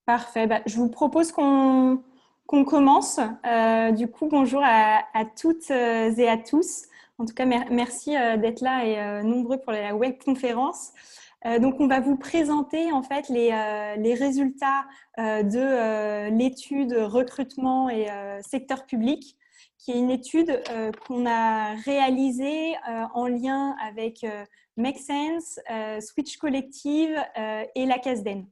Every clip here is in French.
Parfait. Je vous propose qu'on commence. Du coup, bonjour à toutes et à tous. En tout cas, merci d'être là et nombreux pour la webconférence. Donc, on va vous présenter en fait les résultats de l'étude recrutement et secteur public, qui est une étude qu'on a réalisée en lien avec Make Sense, Switch Collective et la CASDEN.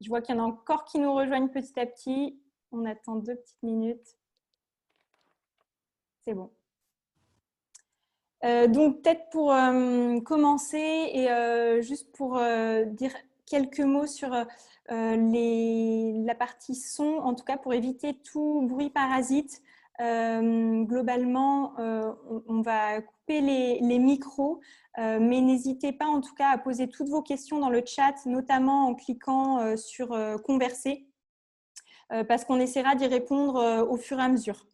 Je vois qu'il y en a encore qui nous rejoignent petit à petit. On attend 2 petites minutes. C'est bon. Donc, peut-être pour commencer et juste pour dire quelques mots sur la partie son, en tout cas pour éviter tout bruit parasite. Globalement, on va couper les micros, mais n'hésitez pas en tout cas à poser toutes vos questions dans le chat, notamment en cliquant sur converser, parce qu'on essaiera d'y répondre au fur et à mesure.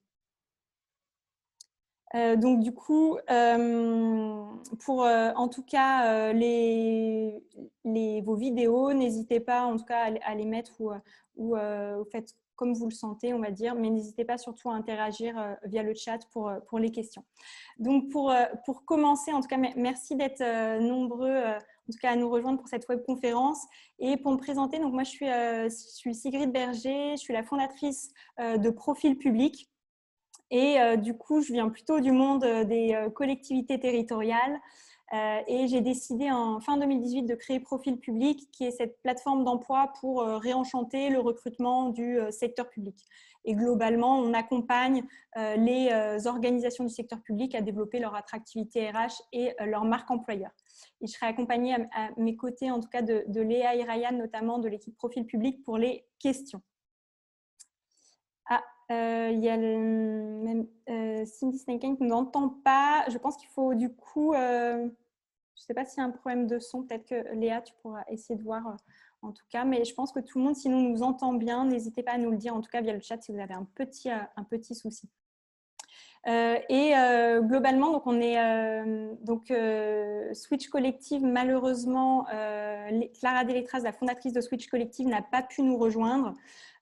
Donc du coup, pour en tout cas vos vidéos, n'hésitez pas en tout cas à les mettre ou faites comme vous le sentez, on va dire, mais n'hésitez pas surtout à interagir via le chat pour les questions. Donc pour commencer, en tout cas, merci d'être nombreux en tout cas à nous rejoindre pour cette webconférence. Et pour me présenter, donc moi je suis Sigrid Berger, je suis la fondatrice de Profil Public. Et du coup, je viens plutôt du monde des collectivités territoriales et j'ai décidé en fin 2018 de créer Profil Public, qui est cette plateforme d'emploi pour réenchanter le recrutement du secteur public. Et globalement, on accompagne les organisations du secteur public à développer leur attractivité RH et leur marque employeur. Et je serai accompagnée à mes côtés, en tout cas, de Léa et Ryan, notamment de l'équipe Profil Public, pour les questions. Il y a même Cindy Snakane qui ne nous entend pas. Je pense qu'il faut du coup, je ne sais pas s'il y a un problème de son, peut-être que Léa, tu pourras essayer de voir en tout cas, mais je pense que tout le monde, sinon nous entend bien, n'hésitez pas à nous le dire en tout cas via le chat si vous avez un petit souci. Globalement, donc on est Switch Collective. Malheureusement, Clara Deletras, la fondatrice de Switch Collective, n'a pas pu nous rejoindre,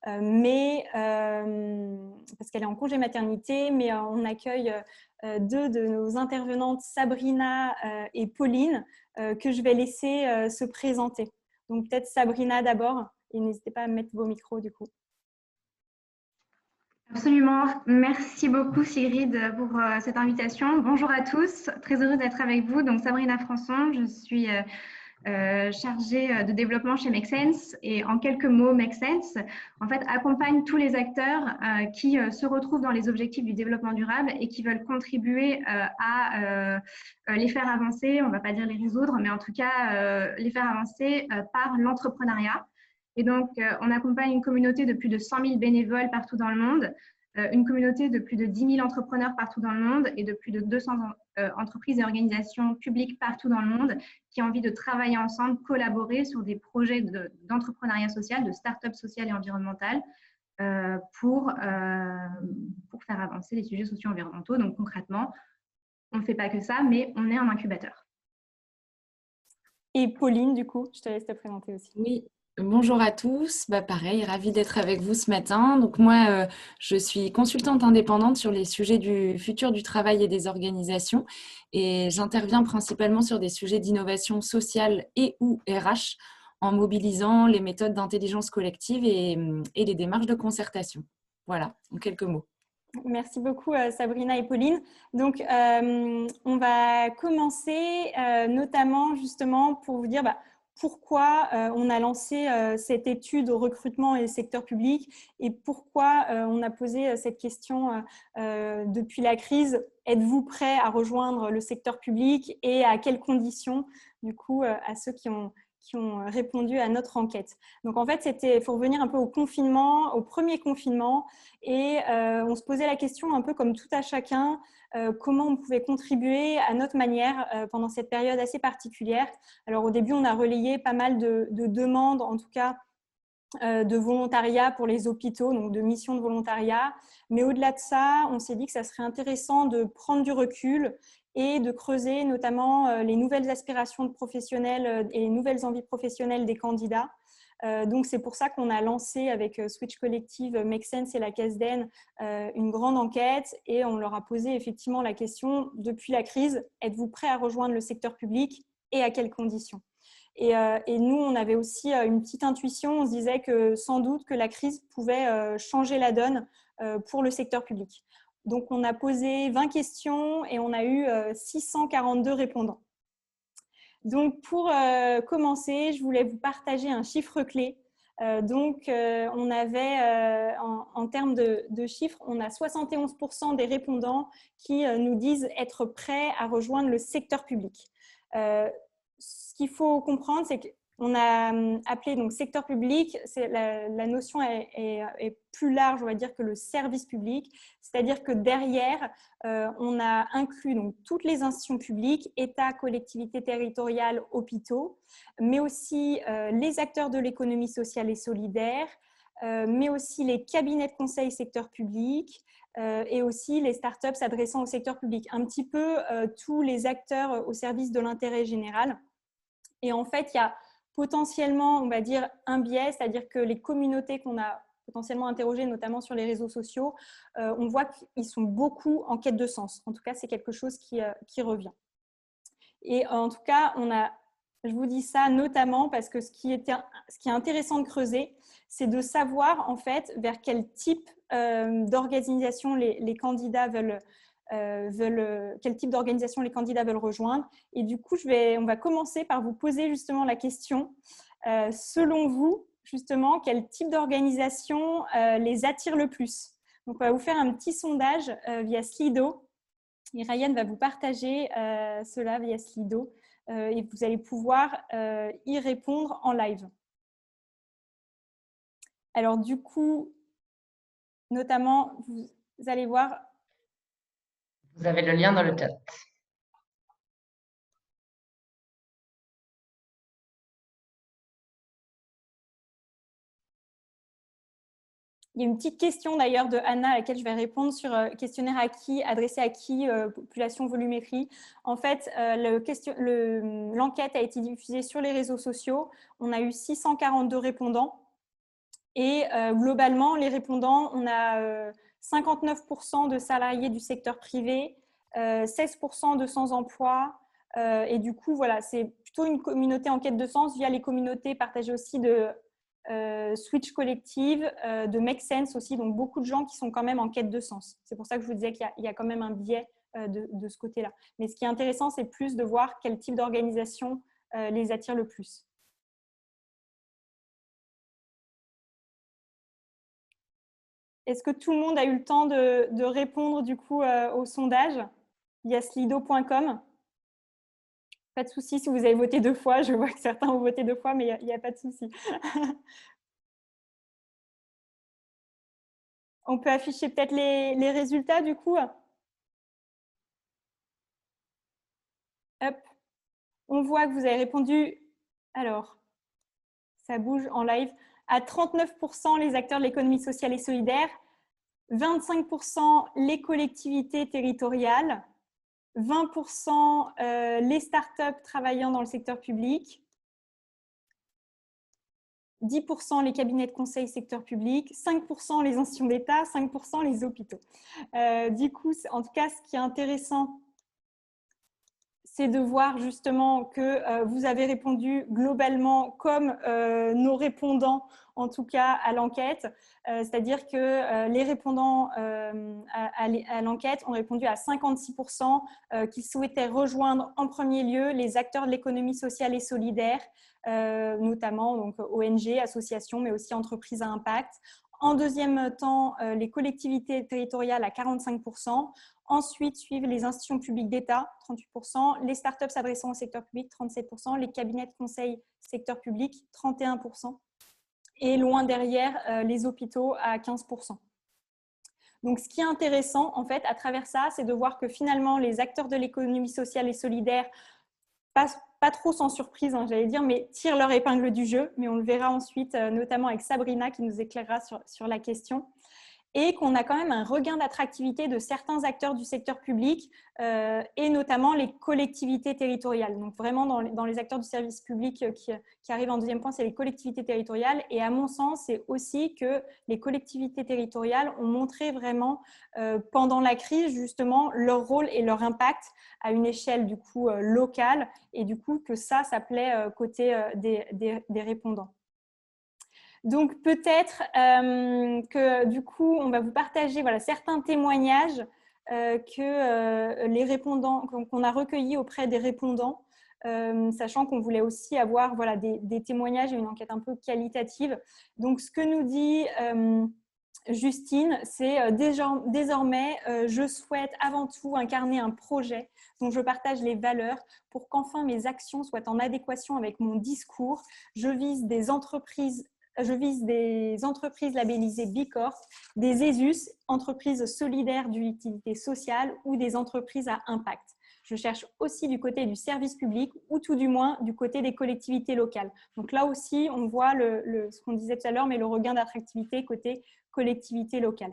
parce qu'elle est en congé maternité. Mais on accueille deux de nos intervenantes, Sabrina et Pauline, que je vais laisser se présenter. Donc peut-être Sabrina d'abord, et n'hésitez pas à mettre vos micros du coup. Absolument. Merci beaucoup Sigrid pour cette invitation. Bonjour à tous, très heureuse d'être avec vous. Donc Sabrina Françon, je suis chargée de développement chez Make Sense, et en quelques mots, Make Sense en fait accompagne tous les acteurs qui se retrouvent dans les objectifs du développement durable et qui veulent contribuer à les faire avancer. On ne va pas dire les résoudre, mais en tout cas les faire avancer par l'entrepreneuriat. Et donc, on accompagne une communauté de plus de 100 000 bénévoles partout dans le monde, une communauté de plus de 10 000 entrepreneurs partout dans le monde et de plus de 200 entreprises et organisations publiques partout dans le monde qui ont envie de travailler ensemble, collaborer sur des projets d'entrepreneuriat social, de start-up social et environnemental pour faire avancer les sujets socio-environnementaux. Donc, concrètement, on ne fait pas que ça, mais on est un incubateur. Et Pauline, du coup, je te laisse te présenter aussi. Oui. Bonjour à tous, pareil, ravie d'être avec vous ce matin. Donc moi, je suis consultante indépendante sur les sujets du futur du travail et des organisations, et j'interviens principalement sur des sujets d'innovation sociale et ou RH en mobilisant les méthodes d'intelligence collective et les démarches de concertation. Voilà, en quelques mots. Merci beaucoup Sabrina et Pauline. Donc, on va commencer notamment justement pour vous dire pourquoi on a lancé cette étude au recrutement et secteur public et pourquoi on a posé cette question depuis la crise. Êtes-vous prêt à rejoindre le secteur public et à quelles conditions, du coup, à ceux qui ont répondu à notre enquête. Donc, en fait, il faut revenir un peu au confinement, au premier confinement, et on se posait la question un peu comme tout à chacun, comment on pouvait contribuer à notre manière pendant cette période assez particulière. Alors, au début, on a relayé pas mal de demandes, en tout cas, de volontariat pour les hôpitaux, donc de missions de volontariat. Mais au-delà de ça, on s'est dit que ça serait intéressant de prendre du recul et de creuser notamment les nouvelles aspirations de professionnels et les nouvelles envies professionnelles des candidats Donc, c'est pour ça qu'on a lancé avec Switch Collective, Make Sense et la CASDEN une grande enquête et on leur a posé effectivement la question, depuis la crise, êtes-vous prêts à rejoindre le secteur public et à quelles conditions ? Et nous, on avait aussi une petite intuition, on se disait que sans doute que la crise pouvait changer la donne pour le secteur public. Donc, on a posé 20 questions et on a eu 642 répondants. Donc, pour commencer, je voulais vous partager un chiffre clé. On avait, en termes de chiffres, on a 71% des répondants qui nous disent être prêts à rejoindre le secteur public. Ce qu'il faut comprendre, c'est qu'on a appelé donc secteur public, la notion est plus large, on va dire, que le service public, c'est-à-dire que derrière, on a inclus donc toutes les institutions publiques, État, collectivités territoriales, hôpitaux, mais aussi les acteurs de l'économie sociale et solidaire, mais aussi les cabinets de conseil secteur public, et aussi les startups s'adressant au secteur public, un petit peu tous les acteurs au service de l'intérêt général. Et en fait, il y a potentiellement, on va dire, un biais, c'est-à-dire que les communautés qu'on a potentiellement interrogées, notamment sur les réseaux sociaux, on voit qu'ils sont beaucoup en quête de sens. En tout cas, c'est quelque chose qui revient. Et en tout cas, je vous dis ça notamment parce que ce qui est intéressant de creuser, c'est de savoir en fait vers quel type d'organisation les candidats quel type d'organisation les candidats veulent rejoindre. Et du coup, on va commencer par vous poser justement la question, selon vous, justement, quel type d'organisation les attire le plus? Donc, on va vous faire un petit sondage via Slido. Et Ryan va vous partager cela via Slido et vous allez pouvoir y répondre en live. Alors, du coup, notamment, vous allez voir… Vous avez le lien dans le chat. Il y a une petite question d'ailleurs de Anna à laquelle je vais répondre sur questionnaire adressé à qui, population volumétrie. En fait, l'enquête a été diffusée sur les réseaux sociaux. On a eu 642 répondants. Et globalement, les répondants, on a 59% de salariés du secteur privé, 16% de sans-emploi. Et du coup, voilà, c'est plutôt une communauté en quête de sens via les communautés partagées aussi de Switch Collective, de Make Sense aussi. Donc, beaucoup de gens qui sont quand même en quête de sens. C'est pour ça que je vous disais qu'il y a quand même un biais de ce côté-là. Mais ce qui est intéressant, c'est plus de voir quel type d'organisation les attire le plus. Est-ce que tout le monde a eu le temps de répondre du coup au sondage via slido.com? Pas de souci si vous avez voté 2 fois. Je vois que certains ont voté 2 fois, mais il n'y a pas de souci. On peut afficher peut-être les résultats du coup. Hop. On voit que vous avez répondu, alors, ça bouge en live, à 39% les acteurs de l'économie sociale et solidaire, 25% les collectivités territoriales, 20% les startups travaillant dans le secteur public, 10% les cabinets de conseil secteur public, 5% les institutions d'État, 5% les hôpitaux. Du coup, en tout cas, ce qui est intéressant, c'est de voir justement que vous avez répondu globalement comme nos répondants, en tout cas à l'enquête. C'est-à-dire que les répondants à l'enquête ont répondu à 56% qu'ils souhaitaient rejoindre en premier lieu les acteurs de l'économie sociale et solidaire, notamment donc, ONG, associations, mais aussi entreprises à impact. En deuxième temps, les collectivités territoriales à 45%. Ensuite, suivent les institutions publiques d'État, 38%, les startups s'adressant au secteur public, 37%, les cabinets de conseil secteur public, 31%, et loin derrière, les hôpitaux à 15%. Donc, ce qui est intéressant, en fait, à travers ça, c'est de voir que finalement, les acteurs de l'économie sociale et solidaire passent pas trop sans surprise, hein, j'allais dire, mais tirent leur épingle du jeu. Mais on le verra ensuite, notamment avec Sabrina qui nous éclairera sur la question. et qu'on a quand même un regain d'attractivité de certains acteurs du secteur public et notamment les collectivités territoriales. Donc vraiment dans les acteurs du service public qui arrivent en deuxième point, c'est les collectivités territoriales. Et à mon sens, c'est aussi que les collectivités territoriales ont montré vraiment pendant la crise justement leur rôle et leur impact à une échelle du coup locale, et du coup que ça plaît côté des répondants. Donc, peut-être que du coup, on va vous partager certains témoignages les répondants qu'on a recueillis auprès des répondants, sachant qu'on voulait aussi avoir des témoignages et une enquête un peu qualitative. Donc, ce que nous dit Justine, c'est désormais, je souhaite avant tout incarner un projet dont je partage les valeurs pour qu'enfin mes actions soient en adéquation avec mon discours. Je vise des entreprises labellisées Bicorp, des ESUS, entreprises solidaires d'utilité sociale, ou des entreprises à impact. Je cherche aussi du côté du service public, ou tout du moins du côté des collectivités locales. Donc là aussi, on voit ce qu'on disait tout à l'heure, mais le regain d'attractivité côté collectivité locale.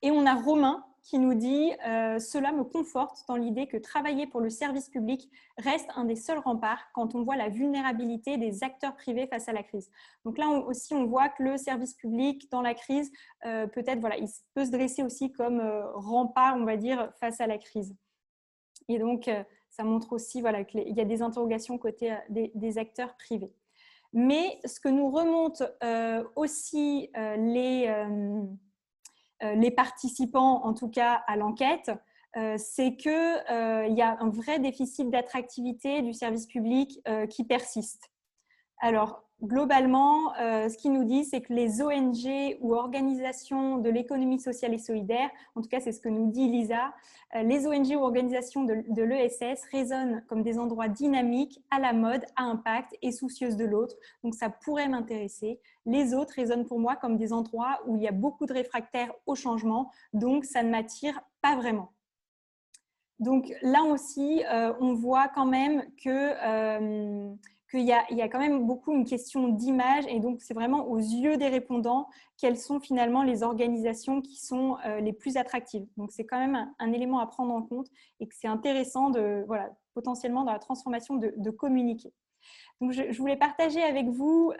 Et on a Romain qui nous dit « Cela me conforte dans l'idée que travailler pour le service public reste un des seuls remparts quand on voit la vulnérabilité des acteurs privés face à la crise. » Donc là aussi, on voit que le service public, dans la crise, peut-être il peut se dresser aussi comme rempart, on va dire, face à la crise. Et donc, ça montre aussi qu'il y a des interrogations côté des acteurs privés. Mais ce que nous remontent aussi les participants, en tout cas à l'enquête, c'est qu'il y a un vrai déficit d'attractivité du service public qui persiste. Alors, globalement, ce qu'ils nous disent, c'est que les ONG ou organisations de l'économie sociale et solidaire, en tout cas, c'est ce que nous dit Lisa, les ONG ou organisations de l'ESS résonnent comme des endroits dynamiques, à la mode, à impact et soucieuses de l'autre. Donc, ça pourrait m'intéresser. Les autres résonnent pour moi comme des endroits où il y a beaucoup de réfractaires au changement, donc ça ne m'attire pas vraiment. Donc, là aussi, on voit quand même que qu'il y a quand même beaucoup une question d'image, et donc c'est vraiment aux yeux des répondants quelles sont finalement les organisations qui sont les plus attractives. Donc c'est quand même un élément à prendre en compte, et que c'est intéressant potentiellement dans la transformation de communiquer. Donc je voulais partager avec vous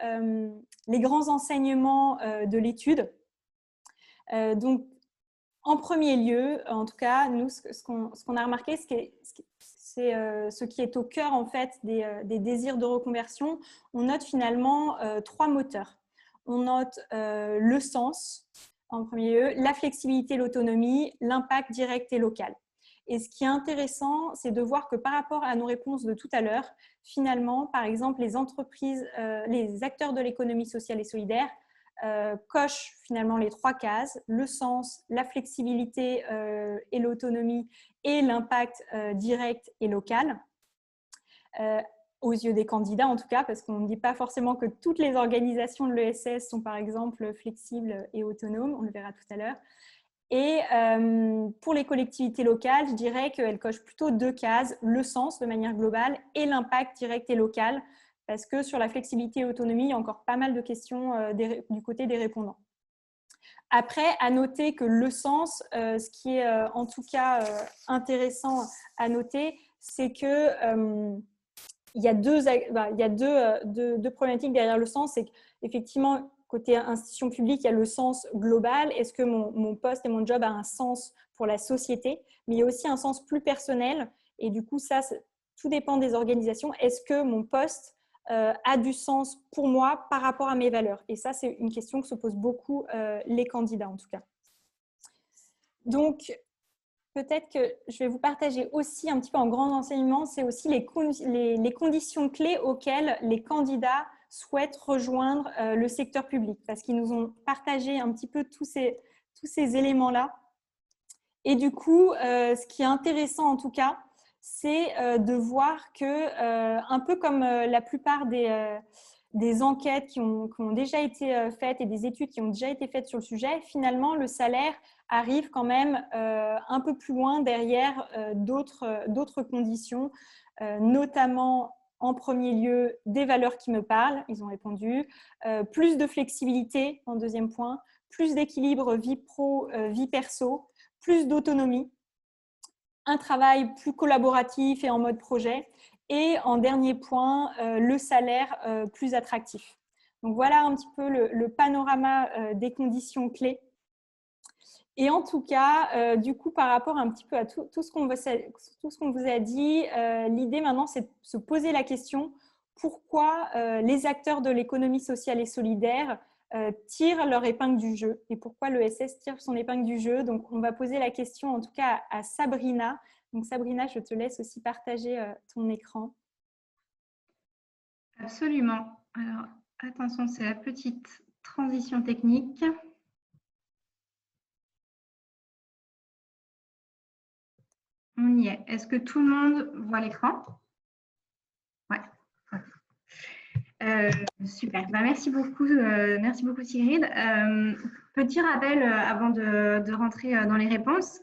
les grands enseignements de l'étude. Donc en premier lieu, en tout cas, nous, ce qu'on a remarqué, c'est ce qui est au cœur en fait des désirs de reconversion. On note finalement 3 moteurs. On note le sens en premier lieu, la flexibilité, l'autonomie, l'impact direct et local. Et ce qui est intéressant, c'est de voir que par rapport à nos réponses de tout à l'heure, finalement, par exemple, les entreprises, les acteurs de l'économie sociale et solidaire cochent finalement les 3 cases, le sens, la flexibilité et l'autonomie, et l'impact direct et local, aux yeux des candidats en tout cas, parce qu'on ne dit pas forcément que toutes les organisations de l'ESS sont par exemple flexibles et autonomes, on le verra tout à l'heure. Et pour les collectivités locales, je dirais qu'elles cochent plutôt 2 cases, le sens de manière globale et l'impact direct et local, parce que sur la flexibilité et l'autonomie, il y a encore pas mal de questions du côté des répondants. Après, à noter que le sens, ce qui est en tout cas intéressant à noter, c'est que il y a deux problématiques derrière le sens. C'est qu'effectivement, côté institution publique, il y a le sens global. Est-ce que mon poste et mon job a un sens pour la société? Mais il y a aussi un sens plus personnel. Et du coup, ça, tout dépend des organisations. Est-ce que mon poste a du sens pour moi par rapport à mes valeurs? Et ça, c'est une question que se posent beaucoup les candidats, en tout cas. Donc, peut-être que je vais vous partager aussi un petit peu en grand enseignement, c'est aussi les conditions clés auxquelles les candidats souhaitent rejoindre le secteur public, parce qu'ils nous ont partagé un petit peu tous ces éléments-là. Et du coup, ce qui est intéressant en tout cas, c'est de voir que, un peu comme la plupart des enquêtes qui ont déjà été faites et des études qui ont déjà été faites sur le sujet, finalement, le salaire arrive quand même un peu plus loin derrière d'autres conditions, notamment en premier lieu des valeurs qui me parlent, ils ont répondu, plus de flexibilité en deuxième point, plus d'équilibre vie pro, vie perso, plus d'autonomie, un travail plus collaboratif et en mode projet, et en dernier point, le salaire plus attractif. Donc voilà un petit peu le panorama des conditions clés. Et en tout cas, du coup, par rapport un petit peu à tout ce qu'on vous a dit, l'idée maintenant, c'est de se poser la question pourquoi les acteurs de l'économie sociale et solidaire tirent leur épingle du jeu et pourquoi l'ESS tire son épingle du jeu. Donc, on va poser la question en tout cas à Sabrina. Donc, Sabrina, je te laisse aussi partager ton écran. Absolument. Alors, attention, c'est la petite transition technique. On y est. Est-ce que tout le monde voit l'écran? Ouais. Super. Bah, merci beaucoup Sigrid. Petit rappel avant de rentrer dans les réponses.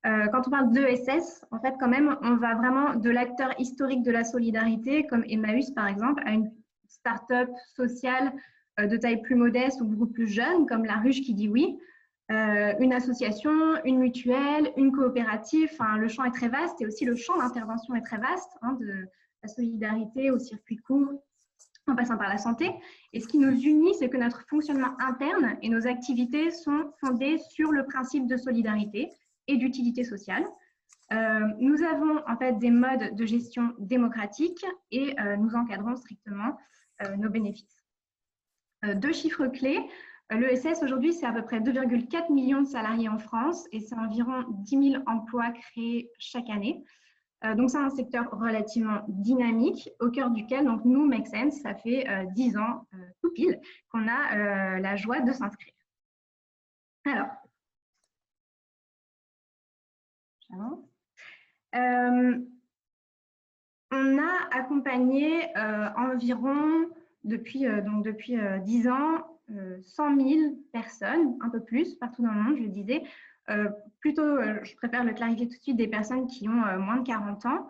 Quand on parle d'ESS, en fait, quand même, on va vraiment de l'acteur historique de la solidarité, comme Emmaüs par exemple, à une start-up sociale de taille plus modeste ou beaucoup plus jeune, comme La Ruche qui dit oui. Une association, une mutuelle, une coopérative, enfin, le champ est très vaste et aussi le champ d'intervention est très vaste, hein, de la solidarité au circuit court, en passant par la santé. Et ce qui nous unit, c'est que notre fonctionnement interne et nos activités sont fondées sur le principe de solidarité et d'utilité sociale. Nous avons en fait des modes de gestion démocratiques et nous encadrons strictement nos bénéfices. Deux chiffres clés. L'ESS aujourd'hui, c'est à peu près 2,4 millions de salariés en France et c'est environ 10 000 emplois créés chaque année. Donc, c'est un secteur relativement dynamique au cœur duquel, donc, nous, Make Sense, ça fait 10 ans tout pile qu'on a la joie de s'inscrire. Alors, on a accompagné environ, depuis 10 ans, 100 000 personnes, un peu plus, partout dans le monde, je le disais. Je préfère le clarifier tout de suite, des personnes qui ont moins de 40 ans.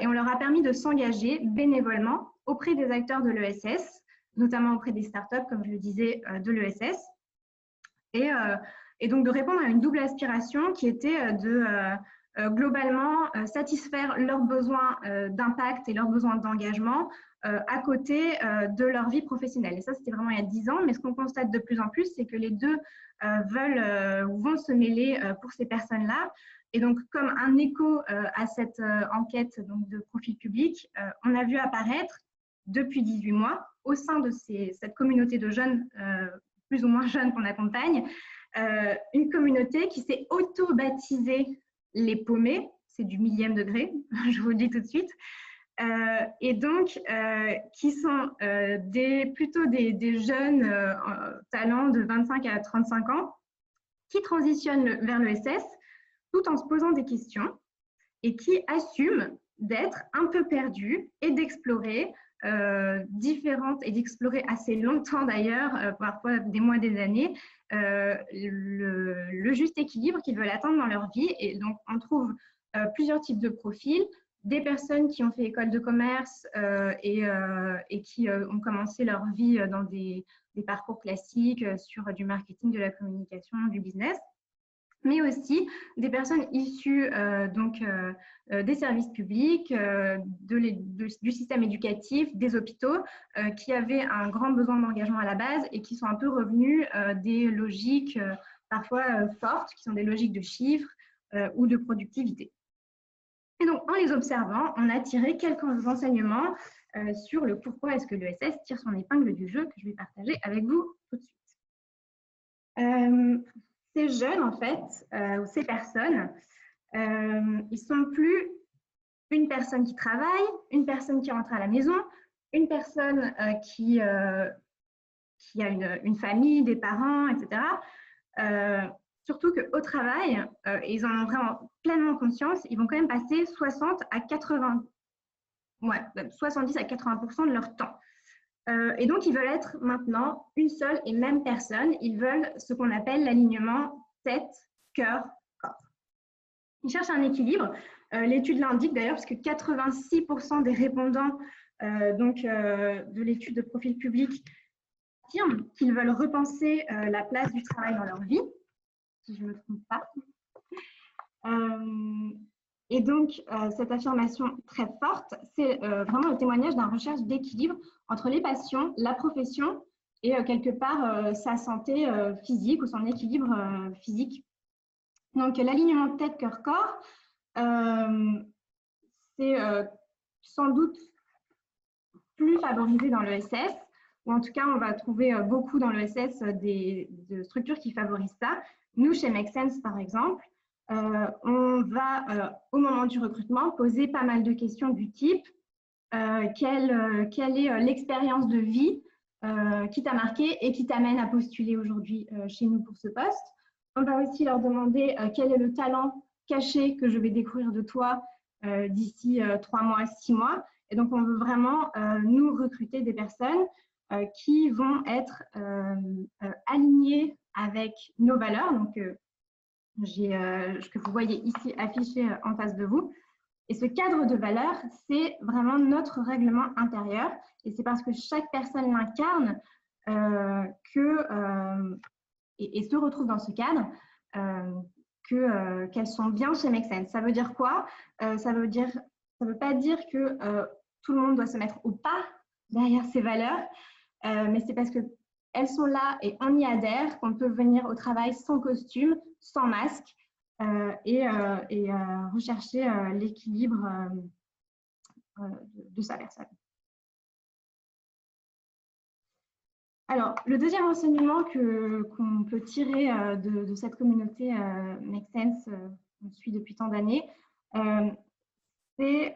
Et on leur a permis de s'engager bénévolement auprès des acteurs de l'ESS, notamment auprès des startups, comme je le disais, de l'ESS. Et donc de répondre à une double aspiration qui était de globalement satisfaire leurs besoins d'impact et leurs besoins d'engagement à côté de leur vie professionnelle. Et ça, c'était vraiment il y a 10 ans, mais ce qu'on constate de plus en plus, c'est que les deux vont se mêler pour ces personnes-là. Et donc, comme un écho à cette enquête donc, de profil public, on a vu apparaître depuis 18 mois, au sein de cette communauté de jeunes, plus ou moins jeunes qu'on accompagne, une communauté qui s'est auto-baptisée les paumés, c'est du millième degré, je vous le dis tout de suite, et donc qui sont plutôt des jeunes talents de 25 à 35 ans qui transitionnent vers l'ESS tout en se posant des questions et qui assument d'être un peu perdus et d'explorer différentes et d'explorer assez longtemps d'ailleurs, parfois des mois, des années, le juste équilibre qu'ils veulent atteindre dans leur vie. Et donc, on trouve plusieurs types de profils, des personnes qui ont fait école de commerce et qui ont commencé leur vie dans des parcours classiques sur du marketing, de la communication, du business, mais aussi des personnes issues des services publics, du système éducatif, des hôpitaux, qui avaient un grand besoin d'engagement à la base et qui sont un peu revenus des logiques parfois fortes, qui sont des logiques de chiffres ou de productivité. Et donc, en les observant, on a tiré quelques enseignements sur le pourquoi est-ce que l'ESS tire son épingle du jeu, que je vais partager avec vous tout de suite. Ces jeunes, en fait, ou ces personnes, ils ne sont plus une personne qui travaille, une personne qui rentre à la maison, une personne qui a une famille, des parents, etc. Surtout qu'au travail, et ils en ont vraiment pleinement conscience, ils vont quand même passer 70 à 80% de leur temps. Et donc, ils veulent être maintenant une seule et même personne. Ils veulent ce qu'on appelle l'alignement tête, cœur, corps. Ils cherchent un équilibre. L'étude l'indique d'ailleurs, parce que 86% des répondants de l'étude de profil public affirment qu'ils veulent repenser la place du travail dans leur vie, si je ne me trompe pas. Et donc, cette affirmation très forte, c'est vraiment le témoignage d'une recherche d'équilibre entre les passions, la profession et quelque part sa santé physique ou son équilibre physique. Donc, l'alignement tête-cœur-corps, c'est sans doute plus favorisé dans l'ESS, ou en tout cas, on va trouver beaucoup dans l'ESS des structures qui favorisent ça. Nous, chez Make Sense, par exemple, on va, au moment du recrutement, poser pas mal de questions du type quelle est l'expérience de vie qui t'a marqué et qui t'amène à postuler aujourd'hui chez nous pour ce poste. On va aussi leur demander quel est le talent caché que je vais découvrir de toi d'ici 3 mois, 6 mois. Et donc, on veut vraiment nous recruter des personnes qui vont être alignées avec nos valeurs. Donc, que vous voyez ici affiché en face de vous. Et ce cadre de valeurs, c'est vraiment notre règlement intérieur. Et c'est parce que chaque personne l'incarne et se retrouve dans ce cadre qu'elles sont bien chez Make Sense. Ça veut dire quoi? Ça veut pas dire que tout le monde doit se mettre au pas derrière ces valeurs, mais c'est parce qu'elles sont là et on y adhère, qu'on peut venir au travail sans costume, sans masque et rechercher l'équilibre de sa personne. Alors, le deuxième enseignement qu'on peut tirer de cette communauté Make Sense, qu'on suit depuis tant d'années, c'est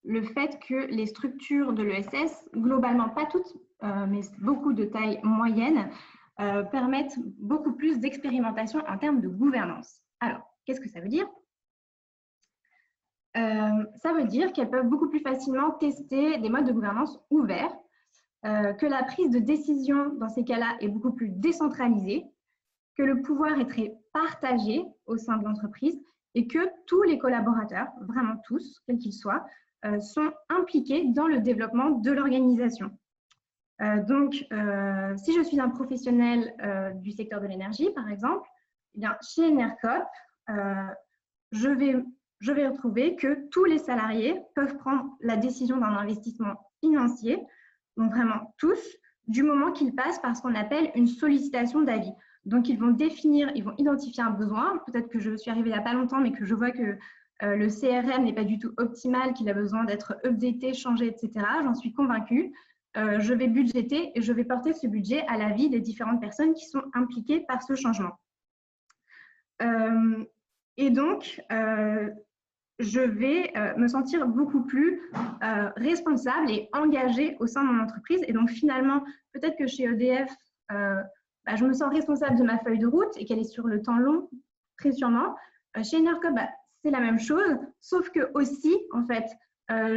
le fait que les structures de l'ESS, globalement pas toutes, mais beaucoup de taille moyenne, permettent beaucoup plus d'expérimentation en termes de gouvernance. Alors, qu'est-ce que ça veut dire? Ça veut dire qu'elles peuvent beaucoup plus facilement tester des modes de gouvernance ouverts, que la prise de décision dans ces cas-là est beaucoup plus décentralisée, que le pouvoir est très partagé au sein de l'entreprise et que tous les collaborateurs, vraiment tous, quels qu'ils soient, sont impliqués dans le développement de l'organisation. Donc, si je suis un professionnel du secteur de l'énergie, par exemple, eh bien, chez Enercop, je vais retrouver que tous les salariés peuvent prendre la décision d'un investissement financier, donc vraiment tous, du moment qu'ils passent par ce qu'on appelle une sollicitation d'avis. Donc, ils vont identifier un besoin. Peut-être que je suis arrivée il n'y a pas longtemps, mais que je vois que le CRM n'est pas du tout optimal, qu'il a besoin d'être updaté, changé, etc. J'en suis convaincue. Je vais budgéter et je vais porter ce budget à l'avis des différentes personnes qui sont impliquées par ce changement. Et donc, je vais me sentir beaucoup plus responsable et engagée au sein de mon entreprise. Et donc, finalement, peut-être que chez EDF, je me sens responsable de ma feuille de route et qu'elle est sur le temps long, très sûrement. Chez Enercop, c'est la même chose, sauf que aussi, en fait,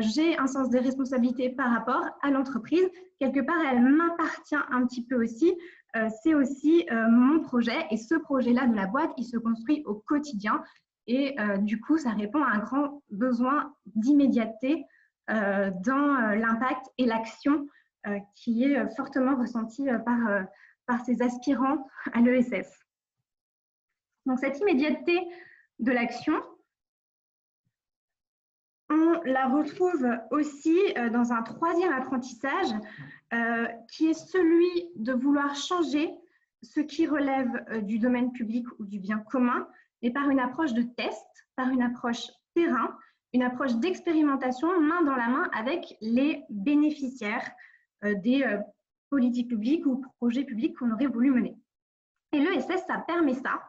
j'ai un sens des responsabilités par rapport à l'entreprise. Quelque part, elle m'appartient un petit peu aussi. C'est aussi mon projet et ce projet-là de la boîte, il se construit au quotidien. Et du coup, ça répond à un grand besoin d'immédiateté dans l'impact et l'action qui est fortement ressenti par ces aspirants à l'ESS. Donc, cette immédiateté de l'action, on la retrouve aussi dans un troisième apprentissage qui est celui de vouloir changer ce qui relève du domaine public ou du bien commun, mais par une approche de test, par une approche terrain, une approche d'expérimentation main dans la main avec les bénéficiaires des politiques publiques ou projets publics qu'on aurait voulu mener. Et l'ESS, ça permet ça.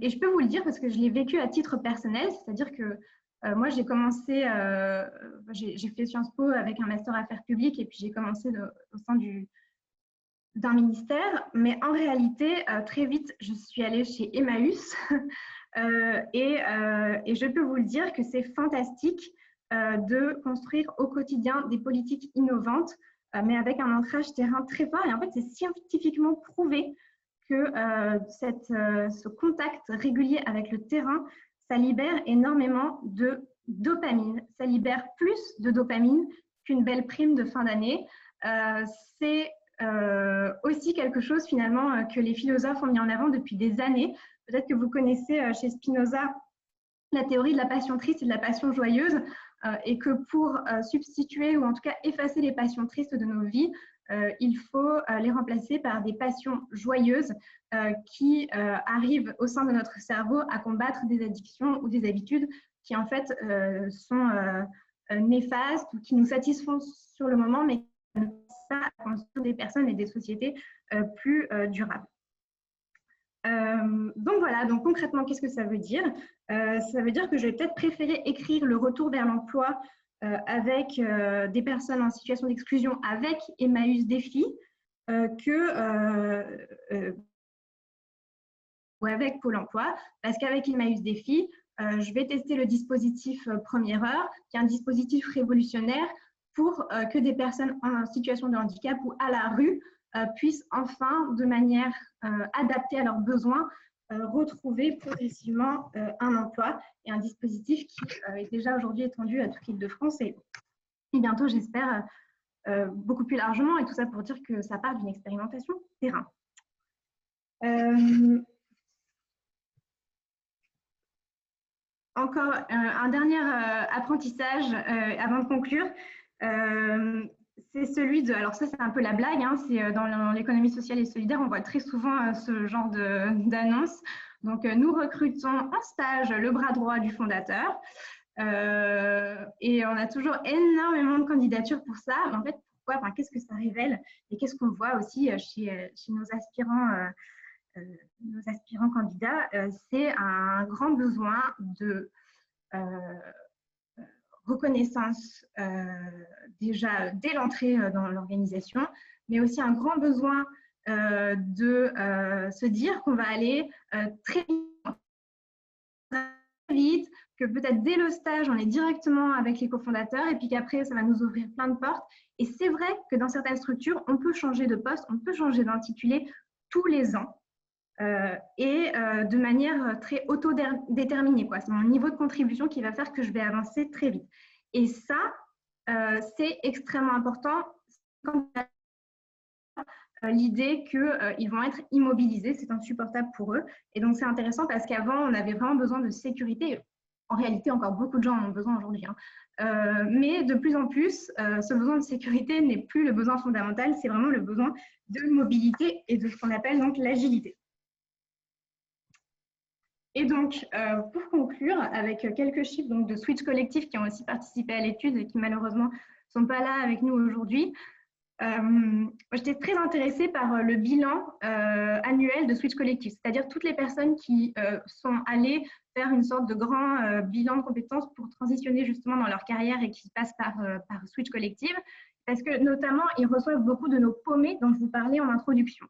Et je peux vous le dire parce que je l'ai vécu à titre personnel, c'est-à-dire que moi, j'ai commencé, j'ai fait Sciences Po avec un master affaires publiques et puis j'ai commencé au sein d'un ministère, mais en réalité, très vite, je suis allée chez Emmaüs et je peux vous le dire que c'est fantastique de construire au quotidien des politiques innovantes, mais avec un ancrage terrain très fort. Et en fait, c'est scientifiquement prouvé que ce contact régulier avec le terrain, ça libère énormément de dopamine. Ça libère plus de dopamine qu'une belle prime de fin d'année. c'est aussi quelque chose finalement que les philosophes ont mis en avant depuis des années. Peut-être que vous connaissez chez Spinoza la théorie de la passion triste et de la passion joyeuse, et que pour substituer ou en tout cas effacer les passions tristes de nos vies, il faut les remplacer par des passions joyeuses qui arrivent au sein de notre cerveau à combattre des addictions ou des habitudes qui en fait sont néfastes ou qui nous satisfont sur le moment, mais qui ne sont pas à construire des personnes et des sociétés plus durables. Donc voilà, donc concrètement, qu'est-ce que ça veut dire? Ça veut dire que je vais peut-être préférer écrire le retour vers l'emploi avec des personnes en situation d'exclusion avec Emmaüs Défi ou avec Pôle emploi, parce qu'avec Emmaüs Défi, je vais tester le dispositif Première Heure, qui est un dispositif révolutionnaire pour que des personnes en situation de handicap ou à la rue puissent enfin, de manière adaptée à leurs besoins, retrouver progressivement un emploi, et un dispositif qui est déjà aujourd'hui étendu à toute l'Île-de-France et bientôt, j'espère, beaucoup plus largement, et tout ça pour dire que ça part d'une expérimentation terrain. Encore un dernier apprentissage avant de conclure. C'est celui de, alors ça c'est un peu la blague, hein, c'est dans l'économie sociale et solidaire, on voit très souvent ce genre d'annonce. Donc nous recrutons en stage le bras droit du fondateur et on a toujours énormément de candidatures pour ça. Mais en fait, pourquoi, enfin, qu'est-ce que ça révèle et qu'est-ce qu'on voit aussi chez nos aspirants candidats, c'est un grand besoin de reconnaissance déjà dès l'entrée dans l'organisation, mais aussi un grand besoin de se dire qu'on va aller très vite, que peut-être dès le stage, on est directement avec les cofondateurs et puis qu'après, ça va nous ouvrir plein de portes. Et c'est vrai que dans certaines structures, on peut changer de poste, on peut changer d'intitulé tous les ans. Et de manière très autodéterminée. C'est mon niveau de contribution qui va faire que je vais avancer très vite. Et ça, c'est extrêmement important. L'idée qu'ils vont être immobilisés, c'est insupportable pour eux. Et donc, c'est intéressant parce qu'avant, on avait vraiment besoin de sécurité. En réalité, encore beaucoup de gens en ont besoin aujourd'hui. Hein. Mais de plus en plus, ce besoin de sécurité n'est plus le besoin fondamental, c'est vraiment le besoin de mobilité et de ce qu'on appelle donc l'agilité. Et donc, pour conclure, avec quelques chiffres donc, de Switch Collectif qui ont aussi participé à l'étude et qui malheureusement ne sont pas là avec nous aujourd'hui, j'étais très intéressée par le bilan annuel de Switch Collectif, c'est-à-dire toutes les personnes qui sont allées faire une sorte de grand bilan de compétences pour transitionner justement dans leur carrière et qui passent par Switch Collectif, parce que notamment, ils reçoivent beaucoup de nos paumés dont je vous parlais en introduction.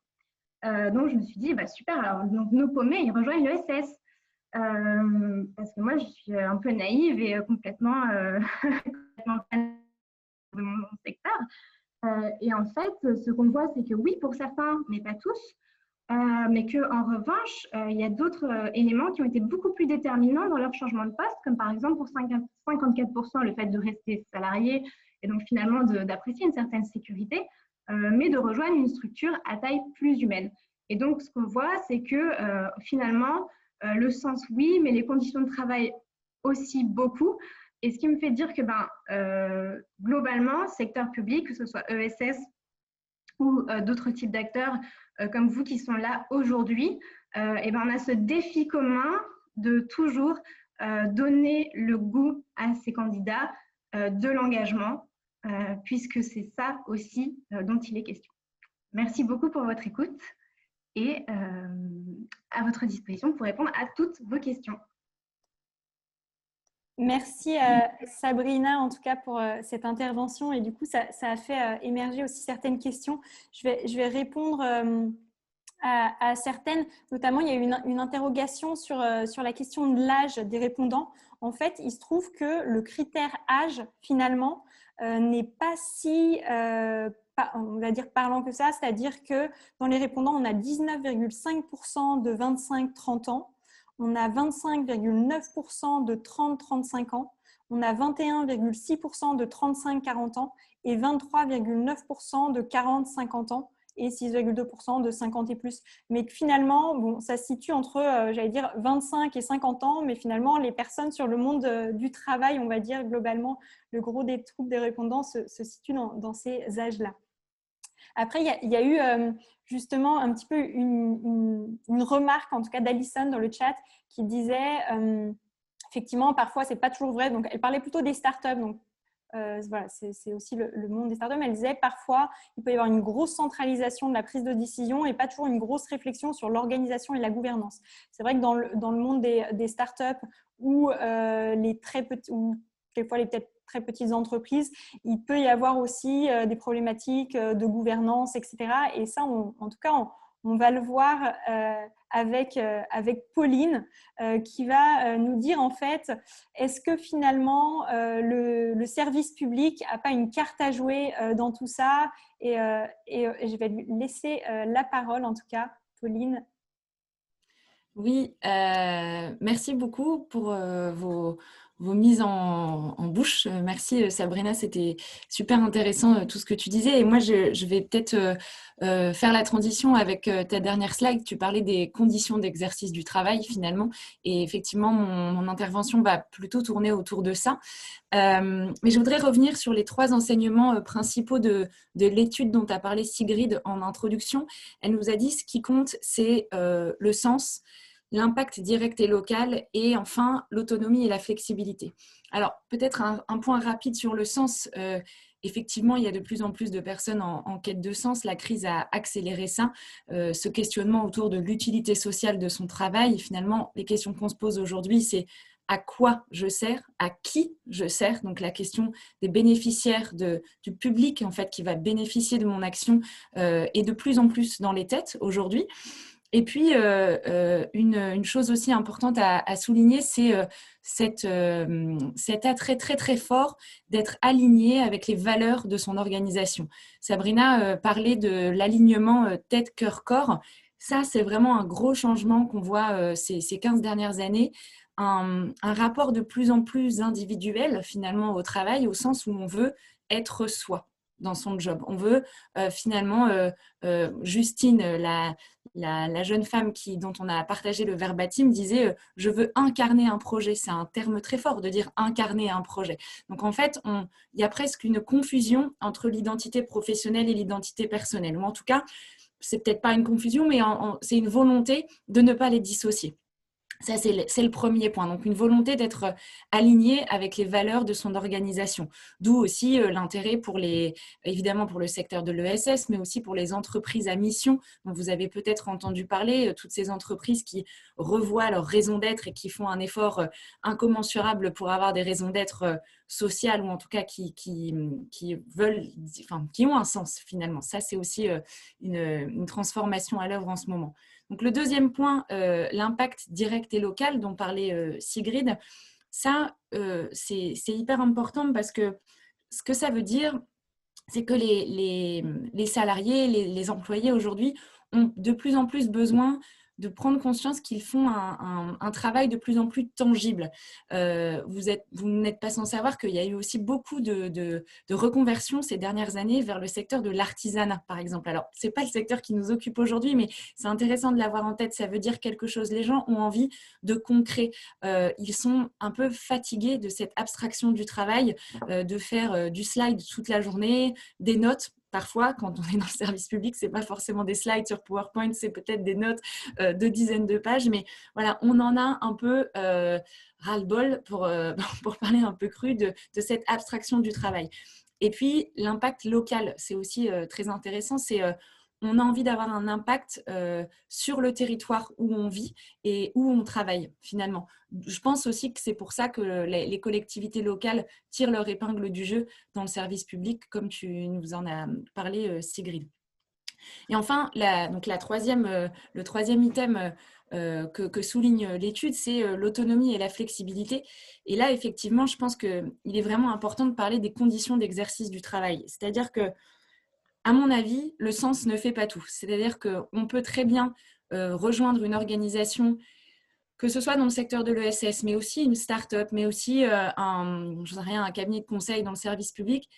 Donc, je me suis dit, bah, super, alors donc, nos paumés, ils rejoignent l'ESS. Parce que moi, je suis un peu naïve et complètement fan de mon secteur. Et en fait, ce qu'on voit, c'est que oui, pour certains, mais pas tous, mais qu'en revanche, il y a d'autres éléments qui ont été beaucoup plus déterminants dans leur changement de poste, comme par exemple pour 54% le fait de rester salarié et donc finalement d'apprécier une certaine sécurité, mais de rejoindre une structure à taille plus humaine. Et donc, ce qu'on voit, c'est que finalement, le sens, oui, mais les conditions de travail aussi beaucoup. Et ce qui me fait dire que globalement, secteur public, que ce soit ESS ou d'autres types d'acteurs comme vous qui sont là aujourd'hui, on a ce défi commun de toujours donner le goût à ces candidats de l'engagement, puisque c'est ça aussi dont il est question. Merci beaucoup pour votre écoute. Et à votre disposition pour répondre à toutes vos questions. Merci Sabrina en tout cas pour cette intervention et du coup ça a fait émerger aussi certaines questions. Je vais répondre à certaines, notamment il y a eu une interrogation sur la question de l'âge des répondants. En fait, il se trouve que le critère âge finalement n'est pas si on va dire parlant que ça, c'est-à-dire que dans les répondants, on a 19,5% de 25-30 ans, on a 25,9% de 30-35 ans, on a 21,6% de 35-40 ans et 23,9% de 40-50 ans et 6,2% de 50 et plus. Mais finalement, bon, ça se situe entre, j'allais dire, 25 et 50 ans, mais finalement, les personnes sur le monde du travail, on va dire globalement, le gros des troubles des répondants se situe dans ces âges-là. Après, il y a eu justement un petit peu une remarque, en tout cas d'Alison dans le chat, qui disait, effectivement, parfois, ce n'est pas toujours vrai. Donc, elle parlait plutôt des startups. Donc, voilà, c'est aussi le monde des startups. Elle disait, parfois, il peut y avoir une grosse centralisation de la prise de décision et pas toujours une grosse réflexion sur l'organisation et la gouvernance. C'est vrai que dans le monde des startups ou les très petits, ou quelquefois les peut-être très petites entreprises, il peut y avoir aussi des problématiques de gouvernance, etc. Et ça, en tout cas, on va le voir avec Pauline qui va nous dire en fait, est-ce que finalement le service public n'a pas une carte à jouer dans tout ça et je vais lui laisser la parole en tout cas, Pauline. Oui, merci beaucoup pour vos mises en bouche. Merci Sabrina, c'était super intéressant tout ce que tu disais. Et moi, je vais peut-être faire la transition avec ta dernière slide. Tu parlais des conditions d'exercice du travail finalement. Et effectivement, mon intervention va plutôt tourner autour de ça. Mais je voudrais revenir sur les 3 enseignements principaux de l'étude dont a parlé Sigrid en introduction. Elle nous a dit ce qui compte, c'est le sens, l'impact direct et local et enfin l'autonomie et la flexibilité. Alors peut-être un point rapide sur le sens. Effectivement, il y a de plus en plus de personnes en quête de sens. La crise a accéléré ça, ce questionnement autour de l'utilité sociale de son travail. Finalement, les questions qu'on se pose aujourd'hui, c'est à quoi je sers, à qui je sers. Donc la question des bénéficiaires, du public en fait qui va bénéficier de mon action est de plus en plus dans les têtes aujourd'hui. Et puis, une chose aussi importante à souligner, c'est cet attrait très, très fort d'être aligné avec les valeurs de son organisation. Sabrina parlait de l'alignement tête, cœur, corps. Ça, c'est vraiment un gros changement qu'on voit ces 15 dernières années. Un rapport de plus en plus individuel, finalement, au travail, au sens où on veut être soi dans son job. On veut finalement, Justine, la jeune femme dont on a partagé le verbatim, disait je veux incarner un projet. C'est un terme très fort de dire incarner un projet. Donc en fait, il y a presque une confusion entre l'identité professionnelle et l'identité personnelle. Ou en tout cas, c'est peut-être pas une confusion, mais c'est une volonté de ne pas les dissocier. Ça, c'est le premier point. Donc, une volonté d'être aligné avec les valeurs de son organisation. D'où aussi l'intérêt évidemment pour le secteur de l'ESS, mais aussi pour les entreprises à mission. Donc, vous avez peut-être entendu parler, toutes ces entreprises qui revoient leur raison d'être et qui font un effort incommensurable pour avoir des raisons d'être sociales ou en tout cas qui ont un sens finalement. Ça, c'est aussi une transformation à l'œuvre en ce moment. Donc, le deuxième point, l'impact direct et local dont parlait Sigrid, ça, c'est hyper important parce que ce que ça veut dire, c'est que les salariés, les employés aujourd'hui ont de plus en plus besoin de prendre conscience qu'ils font un travail de plus en plus tangible. Vous n'êtes pas sans savoir qu'il y a eu aussi beaucoup de reconversions ces dernières années vers le secteur de l'artisanat, par exemple. Alors, ce n'est pas le secteur qui nous occupe aujourd'hui, mais c'est intéressant de l'avoir en tête. Ça veut dire quelque chose. Les gens ont envie de concret. Ils sont un peu fatigués de cette abstraction du travail, de faire du slide toute la journée, des notes. Parfois, quand on est dans le service public, ce n'est pas forcément des slides sur PowerPoint, c'est peut-être des notes de dizaines de pages. Mais voilà, on en a un peu ras-le-bol, pour parler un peu cru, de cette abstraction du travail. Et puis, l'impact local, c'est aussi très intéressant. On a envie d'avoir un impact sur le territoire où on vit et où on travaille, finalement. Je pense aussi que c'est pour ça que les collectivités locales tirent leur épingle du jeu dans le service public, comme tu nous en as parlé, Sigrid. Et enfin, le troisième item que souligne l'étude, c'est l'autonomie et la flexibilité. Et là, effectivement, je pense qu'il est vraiment important de parler des conditions d'exercice du travail. C'est-à-dire que, à mon avis, le sens ne fait pas tout. C'est-à-dire qu'on peut très bien rejoindre une organisation que ce soit dans le secteur de l'ESS, mais aussi une start-up, mais aussi un cabinet de conseil dans le service public,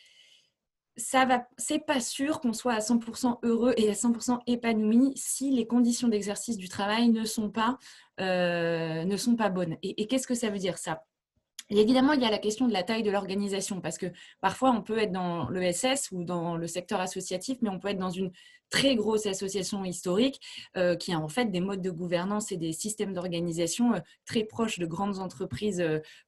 c'est pas sûr qu'on soit à 100% heureux et à 100% épanoui si les conditions d'exercice du travail ne sont pas bonnes. Et qu'est-ce que ça veut dire ça? Et évidemment, il y a la question de la taille de l'organisation, parce que parfois, on peut être dans l'ESS ou dans le secteur associatif, mais on peut être dans une très grosse association historique qui a en fait des modes de gouvernance et des systèmes d'organisation très proches de grandes entreprises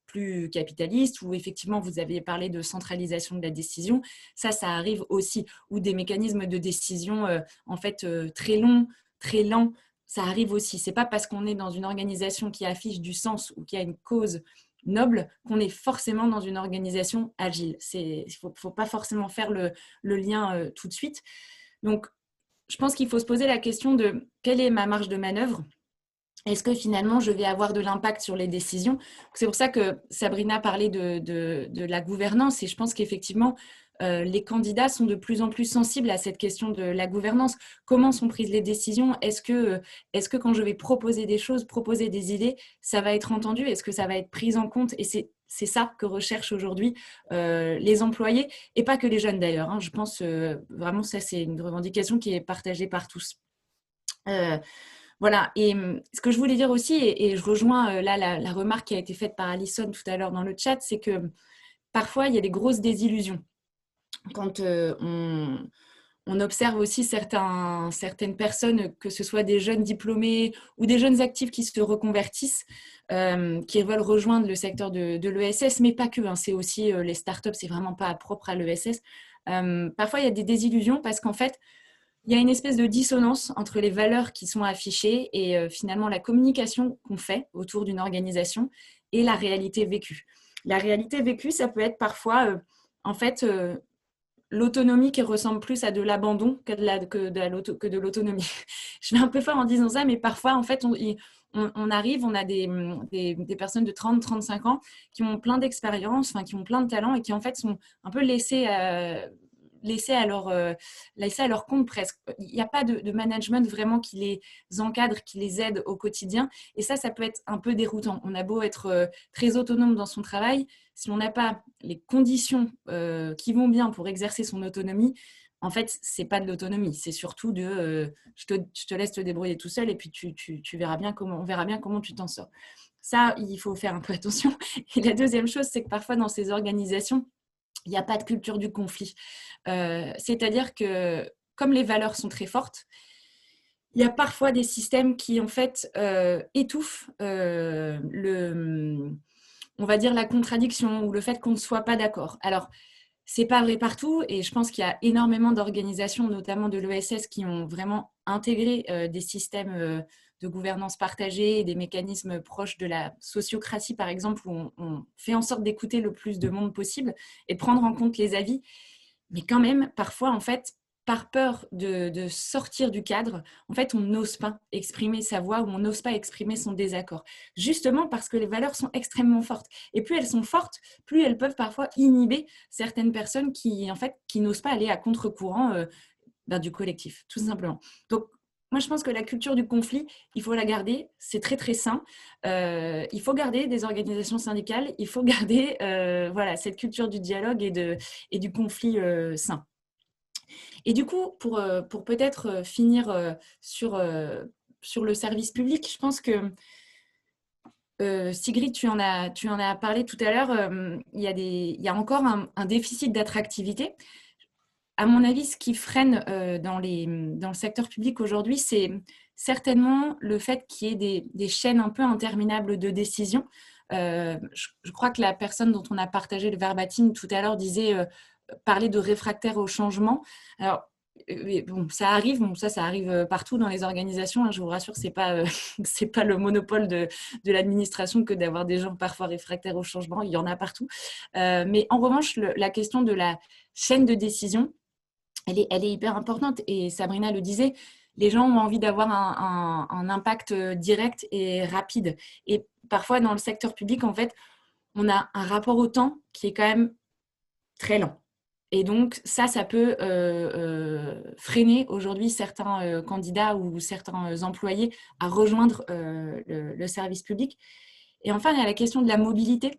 plus capitalistes, où effectivement, vous aviez parlé de centralisation de la décision. Ça arrive aussi, ou des mécanismes de décision en fait très longs, très lents. Ça arrive aussi. C'est pas parce qu'on est dans une organisation qui affiche du sens ou qui a une cause noble qu'on est forcément dans une organisation agile. Il ne faut pas forcément faire le lien tout de suite. Donc, je pense qu'il faut se poser la question de quelle est ma marge de manœuvre. Est-ce que finalement, je vais avoir de l'impact sur les décisions? C'est pour ça que Sabrina parlait de la gouvernance, et je pense qu'effectivement, les candidats sont de plus en plus sensibles à cette question de la gouvernance. Comment sont prises les décisions? Est-ce que quand je vais proposer des choses, proposer des idées, ça va être entendu? Est-ce que ça va être pris en compte? Et c'est ça que recherchent aujourd'hui les employés, et pas que les jeunes d'ailleurs, hein. Je pense vraiment ça, c'est une revendication qui est partagée par tous. Voilà, et ce que je voulais dire aussi, et je rejoins là la remarque qui a été faite par Alison tout à l'heure dans le chat, c'est que parfois il y a des grosses désillusions. Quand on observe aussi certaines personnes, que ce soit des jeunes diplômés ou des jeunes actifs qui se reconvertissent, qui veulent rejoindre le secteur de l'ESS, mais pas que, hein, c'est aussi les startups, c'est vraiment pas propre à l'ESS. Parfois, il y a des désillusions parce qu'en fait, il y a une espèce de dissonance entre les valeurs qui sont affichées et finalement la communication qu'on fait autour d'une organisation et la réalité vécue. La réalité vécue, ça peut être parfois, en fait, l'autonomie qui ressemble plus à de l'abandon que de l'autonomie. Je vais un peu fort en disant ça, mais parfois, en fait, on arrive, on a des personnes de 30-35 ans qui ont plein d'expérience, enfin, qui ont plein de talents et qui, en fait, sont un peu laissés à leur compte presque. Il n'y a pas de management vraiment qui les encadre, qui les aide au quotidien. Et ça peut être un peu déroutant. On a beau être très autonome dans son travail, si on n'a pas les conditions qui vont bien pour exercer son autonomie, en fait, ce n'est pas de l'autonomie. C'est surtout je te laisse te débrouiller tout seul et puis on verra bien comment tu t'en sors. Ça, il faut faire un peu attention. Et la deuxième chose, c'est que parfois dans ces organisations, il n'y a pas de culture du conflit. C'est-à-dire que comme les valeurs sont très fortes, il y a parfois des systèmes qui en fait étouffent on va dire la contradiction ou le fait qu'on ne soit pas d'accord. Alors, c'est pas vrai partout et je pense qu'il y a énormément d'organisations, notamment de l'ESS, qui ont vraiment intégré des systèmes de gouvernance partagée et des mécanismes proches de la sociocratie, par exemple, où on fait en sorte d'écouter le plus de monde possible et prendre en compte les avis. Mais quand même, parfois, en fait, par peur de sortir du cadre, en fait, on n'ose pas exprimer sa voix ou on n'ose pas exprimer son désaccord. Justement parce que les valeurs sont extrêmement fortes. Et plus elles sont fortes, plus elles peuvent parfois inhiber certaines personnes qui n'osent pas aller à contre-courant du collectif, tout simplement. Donc, moi, je pense que la culture du conflit, il faut la garder. C'est très, très sain. Il faut garder des organisations syndicales. Il faut garder cette culture du dialogue et du conflit sain. Et du coup, pour peut-être finir sur le service public, je pense que Sigrid, tu en as parlé tout à l'heure, il y a encore un déficit d'attractivité. À mon avis, ce qui freine dans le secteur public aujourd'hui, c'est certainement le fait qu'il y ait des chaînes un peu interminables de décision. Je crois que la personne dont on a partagé le verbatim tout à l'heure disait parler de réfractaires au changement. Alors, bon, ça arrive, ça arrive partout dans les organisations. Hein, je vous rassure, c'est pas le monopole de l'administration que d'avoir des gens parfois réfractaires au changement. Il y en a partout. Mais en revanche, la question de la chaîne de décision, elle est hyper importante. Et Sabrina le disait, les gens ont envie d'avoir un impact direct et rapide. Et parfois, dans le secteur public, en fait, on a un rapport au temps qui est quand même très lent. Et donc, ça peut freiner aujourd'hui certains candidats ou certains employés à rejoindre le service public. Et enfin, il y a la question de la mobilité.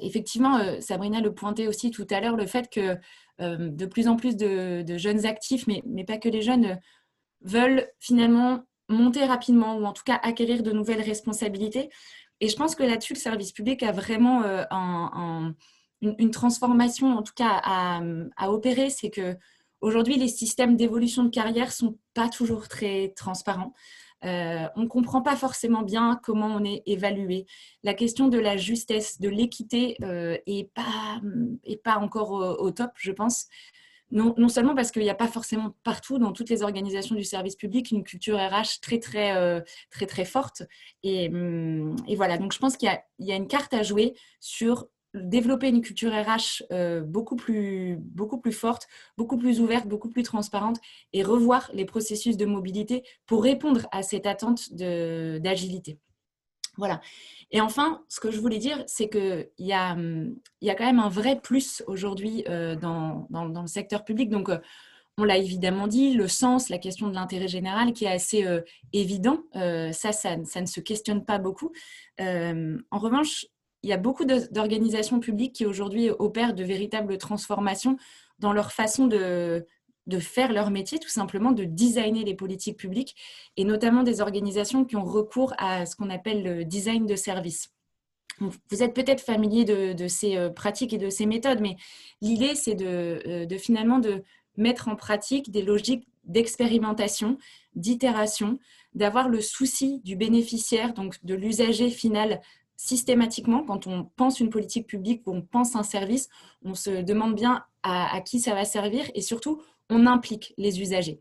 Effectivement, Sabrina le pointait aussi tout à l'heure, le fait que de plus en plus de jeunes actifs, mais pas que les jeunes, veulent finalement monter rapidement ou en tout cas acquérir de nouvelles responsabilités. Et je pense que là-dessus, le service public a vraiment une transformation, en tout cas à opérer. C'est qu'aujourd'hui, les systèmes d'évolution de carrière ne sont pas toujours très transparents. On ne comprend pas forcément bien comment on est évalué. La question de la justesse, de l'équité n'est pas encore au top, je pense. Non seulement parce qu'il n'y a pas forcément partout, dans toutes les organisations du service public, une culture RH très forte. Et voilà, donc je pense qu'il y a une carte à jouer sur développer une culture RH beaucoup plus forte, beaucoup plus ouverte, beaucoup plus transparente et revoir les processus de mobilité pour répondre à cette attente d'agilité. Voilà. Et enfin, ce que je voulais dire, c'est qu'il y a quand même un vrai plus aujourd'hui dans le secteur public. Donc, on l'a évidemment dit, le sens, la question de l'intérêt général qui est assez évident. Ça ne se questionne pas beaucoup. En revanche, il y a beaucoup d'organisations publiques qui aujourd'hui opèrent de véritables transformations dans leur façon de faire leur métier, tout simplement, de designer les politiques publiques, et notamment des organisations qui ont recours à ce qu'on appelle le design de service. Vous êtes peut-être familier de ces pratiques et de ces méthodes, mais l'idée, c'est finalement de mettre en pratique des logiques d'expérimentation, d'itération, d'avoir le souci du bénéficiaire, donc de l'usager final, systématiquement. Quand on pense une politique publique ou on pense un service, on se demande bien à qui ça va servir et surtout, on implique les usagers.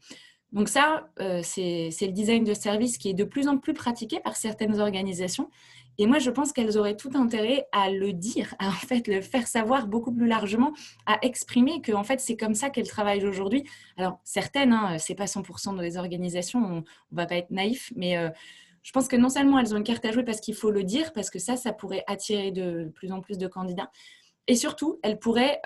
Donc ça, c'est le design de service qui est de plus en plus pratiqué par certaines organisations. Et moi, je pense qu'elles auraient tout intérêt à le dire, à en fait le faire savoir beaucoup plus largement, à exprimer que en fait, c'est comme ça qu'elles travaillent aujourd'hui. Alors, certaines, c'est pas 100% dans les organisations, on va pas être naïf, mais je pense que non seulement elles ont une carte à jouer parce qu'il faut le dire, parce que ça pourrait attirer de plus en plus de candidats, et surtout, elles pourraient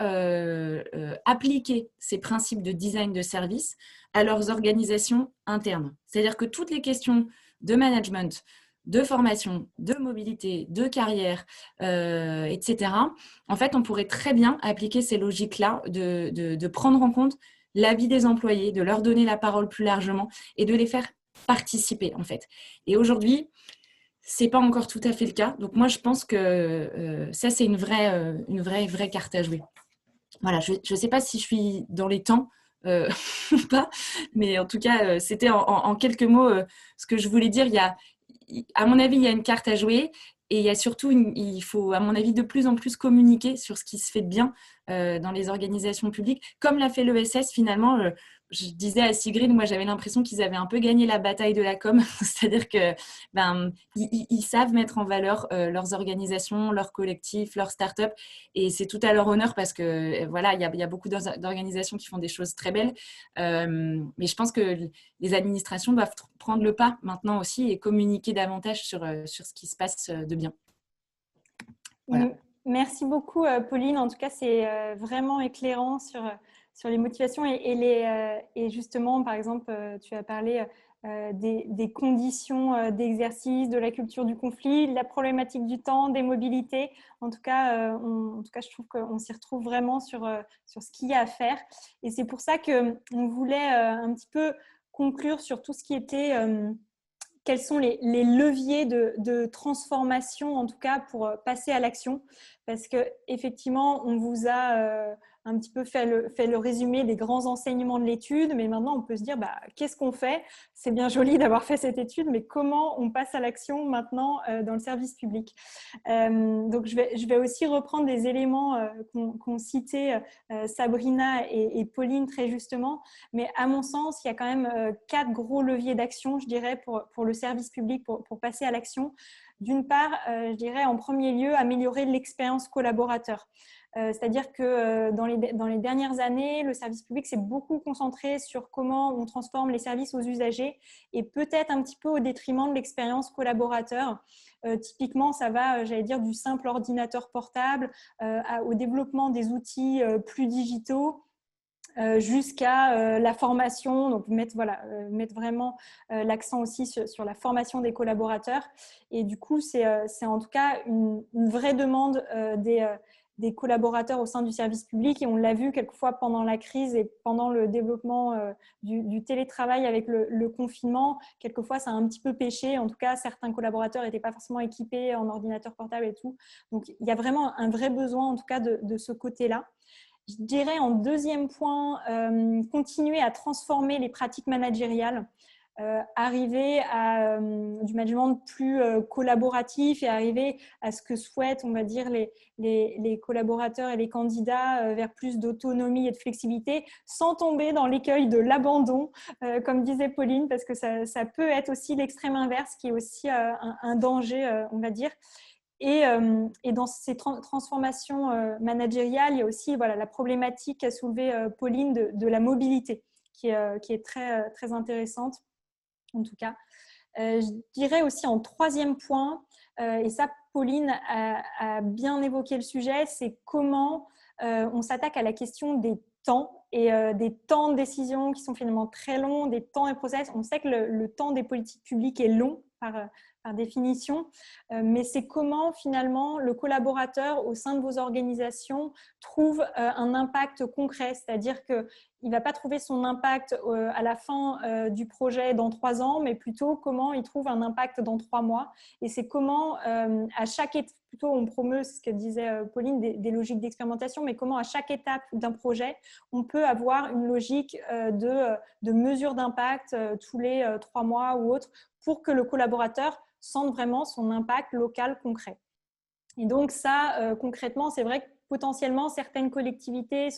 appliquer ces principes de design de service à leurs organisations internes. C'est-à-dire que toutes les questions de management, de formation, de mobilité, de carrière, etc., en fait, on pourrait très bien appliquer ces logiques-là de prendre en compte l'avis des employés, de leur donner la parole plus largement et de les faire participer, en fait. Et aujourd'hui, c'est pas encore tout à fait le cas. Donc moi, je pense que ça, c'est une vraie carte à jouer. Voilà, je ne sais pas si je suis dans les temps ou pas, mais en tout cas, c'était en quelques mots ce que je voulais dire. À mon avis, il y a une carte à jouer et il y a surtout, il faut, à mon avis, de plus en plus communiquer sur ce qui se fait de bien dans les organisations publiques, comme l'a fait l'ESS finalement. Je disais à Sigrid, moi j'avais l'impression qu'ils avaient un peu gagné la bataille de la com, c'est-à-dire que ils savent mettre en valeur leurs organisations, leurs collectifs, leurs startups, et c'est tout à leur honneur parce que voilà, il y a beaucoup d'organisations qui font des choses très belles, mais je pense que les administrations doivent prendre le pas maintenant aussi et communiquer davantage sur ce qui se passe de bien. Voilà. Merci beaucoup, Pauline. En tout cas, c'est vraiment éclairant sur les motivations et justement, par exemple, tu as parlé des conditions d'exercice, de la culture du conflit, de la problématique du temps, des mobilités. En tout cas, je trouve qu'on s'y retrouve vraiment sur ce qu'il y a à faire. Et c'est pour ça qu'on voulait un petit peu conclure sur tout ce qui était... quels sont les leviers de transformation, en tout cas, pour passer à l'action? Parce qu'effectivement, on vous a un petit peu fait le résumé des grands enseignements de l'étude, mais maintenant, on peut se dire, qu'est-ce qu'on fait? C'est bien joli d'avoir fait cette étude, mais comment on passe à l'action maintenant dans le service public? Donc, je vais aussi reprendre des éléments qu'ont cités Sabrina et Pauline très justement, mais à mon sens, il y a quand même 4 gros leviers d'action, je dirais, pour le service public, pour passer à l'action. d'une part, je dirais en premier lieu, améliorer l'expérience collaborateur. C'est-à-dire que dans les dernières années, le service public s'est beaucoup concentré sur comment on transforme les services aux usagers et peut-être un petit peu au détriment de l'expérience collaborateur. Typiquement, ça va, j'allais dire, du simple ordinateur portable au développement des outils plus digitaux, jusqu'à la formation, donc mettre vraiment l'accent aussi sur la formation des collaborateurs. Et du coup, c'est en tout cas une vraie demande des collaborateurs au sein du service public, et on l'a vu quelquefois pendant la crise et pendant le développement du télétravail avec le confinement. Quelquefois, ça a un petit peu pêché. En tout cas, certains collaborateurs n'étaient pas forcément équipés en ordinateur portable et tout. Donc, il y a vraiment un vrai besoin, en tout cas, de ce côté-là. Je dirais en deuxième point, continuer à transformer les pratiques managériales, arriver à du management plus collaboratif et arriver à ce que souhaitent, on va dire, les collaborateurs et les candidats vers plus d'autonomie et de flexibilité, sans tomber dans l'écueil de l'abandon, comme disait Pauline, parce que ça peut être aussi l'extrême inverse, qui est aussi un danger, on va dire. Et dans ces transformations managériales, il y a aussi la problématique qu'a soulevée Pauline de la mobilité, qui est très, très intéressante, en tout cas. Je dirais aussi en troisième point, et ça, Pauline a bien évoqué le sujet, c'est comment on s'attaque à la question des temps et des temps de décision qui sont finalement très longs, des temps et process. On sait que le temps des politiques publiques est long par définition, mais c'est comment finalement le collaborateur au sein de vos organisations trouve un impact concret, c'est-à-dire qu'il ne va pas trouver son impact à la fin du projet dans 3 ans, mais plutôt comment il trouve un impact dans 3 mois. Et c'est comment à chaque étape, plutôt on promeut ce que disait Pauline, des logiques d'expérimentation, mais comment à chaque étape d'un projet, on peut avoir une logique de mesure d'impact tous les 3 mois ou autre, pour que le collaborateur sente vraiment son impact local concret. Et donc ça, concrètement, c'est vrai que potentiellement, certaines collectivités,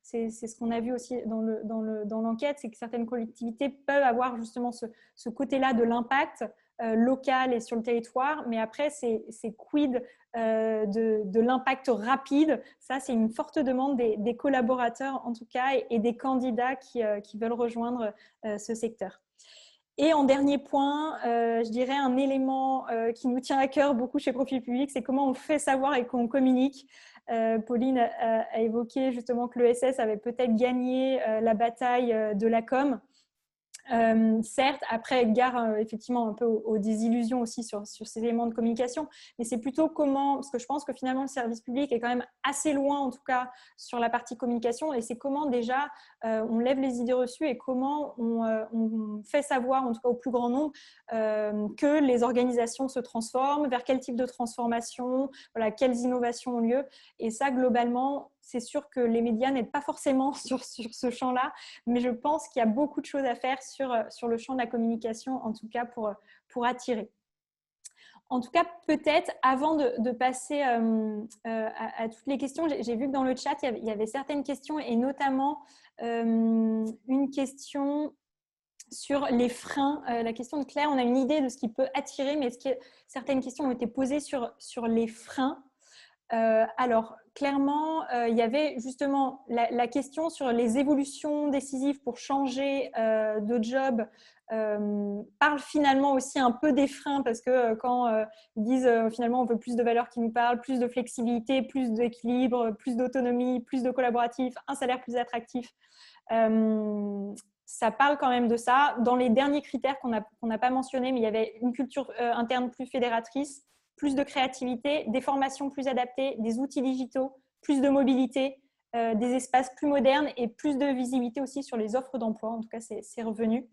c'est ce qu'on a vu aussi dans l'enquête, c'est que certaines collectivités peuvent avoir justement ce côté-là de l'impact local et sur le territoire, mais après, c'est quid de l'impact rapide. Ça, c'est une forte demande des collaborateurs, en tout cas, et des candidats qui veulent rejoindre ce secteur. Et en dernier point, je dirais un élément qui nous tient à cœur beaucoup chez Profil Public, c'est comment on fait savoir et qu'on communique. Pauline a évoqué justement que l'ESS avait peut-être gagné la bataille de la com. Certes, après, gare effectivement un peu aux désillusions aussi sur ces éléments de communication, mais c'est plutôt comment, parce que je pense que finalement le service public est quand même assez loin en tout cas sur la partie communication, et c'est comment déjà on lève les idées reçues et comment on fait savoir en tout cas au plus grand nombre que les organisations se transforment, vers quel type de transformation, quelles innovations ont lieu. Et ça, globalement, c'est sûr que les médias n'aident pas forcément sur ce champ-là, mais je pense qu'il y a beaucoup de choses à faire sur le champ de la communication, en tout cas pour attirer. En tout cas, peut-être, avant de passer à toutes les questions, j'ai vu que dans le chat, il y avait certaines questions, et notamment une question sur les freins. La question de Claire, on a une idée de ce qui peut attirer, mais est-ce que certaines questions ont été posées sur les freins? Alors, clairement, il y avait justement la question sur les évolutions décisives pour changer de job. Parle finalement aussi un peu des freins, parce que quand ils disent finalement on veut plus de valeurs qui nous parlent, plus de flexibilité, plus d'équilibre, plus d'autonomie, plus de collaboratif, un salaire plus attractif, ça parle quand même de ça. Dans les derniers critères qu'on n'a pas mentionnés, mais il y avait une culture interne plus fédératrice, plus de créativité, des formations plus adaptées, des outils digitaux, plus de mobilité, des espaces plus modernes et plus de visibilité aussi sur les offres d'emploi. En tout cas, c'est revenu.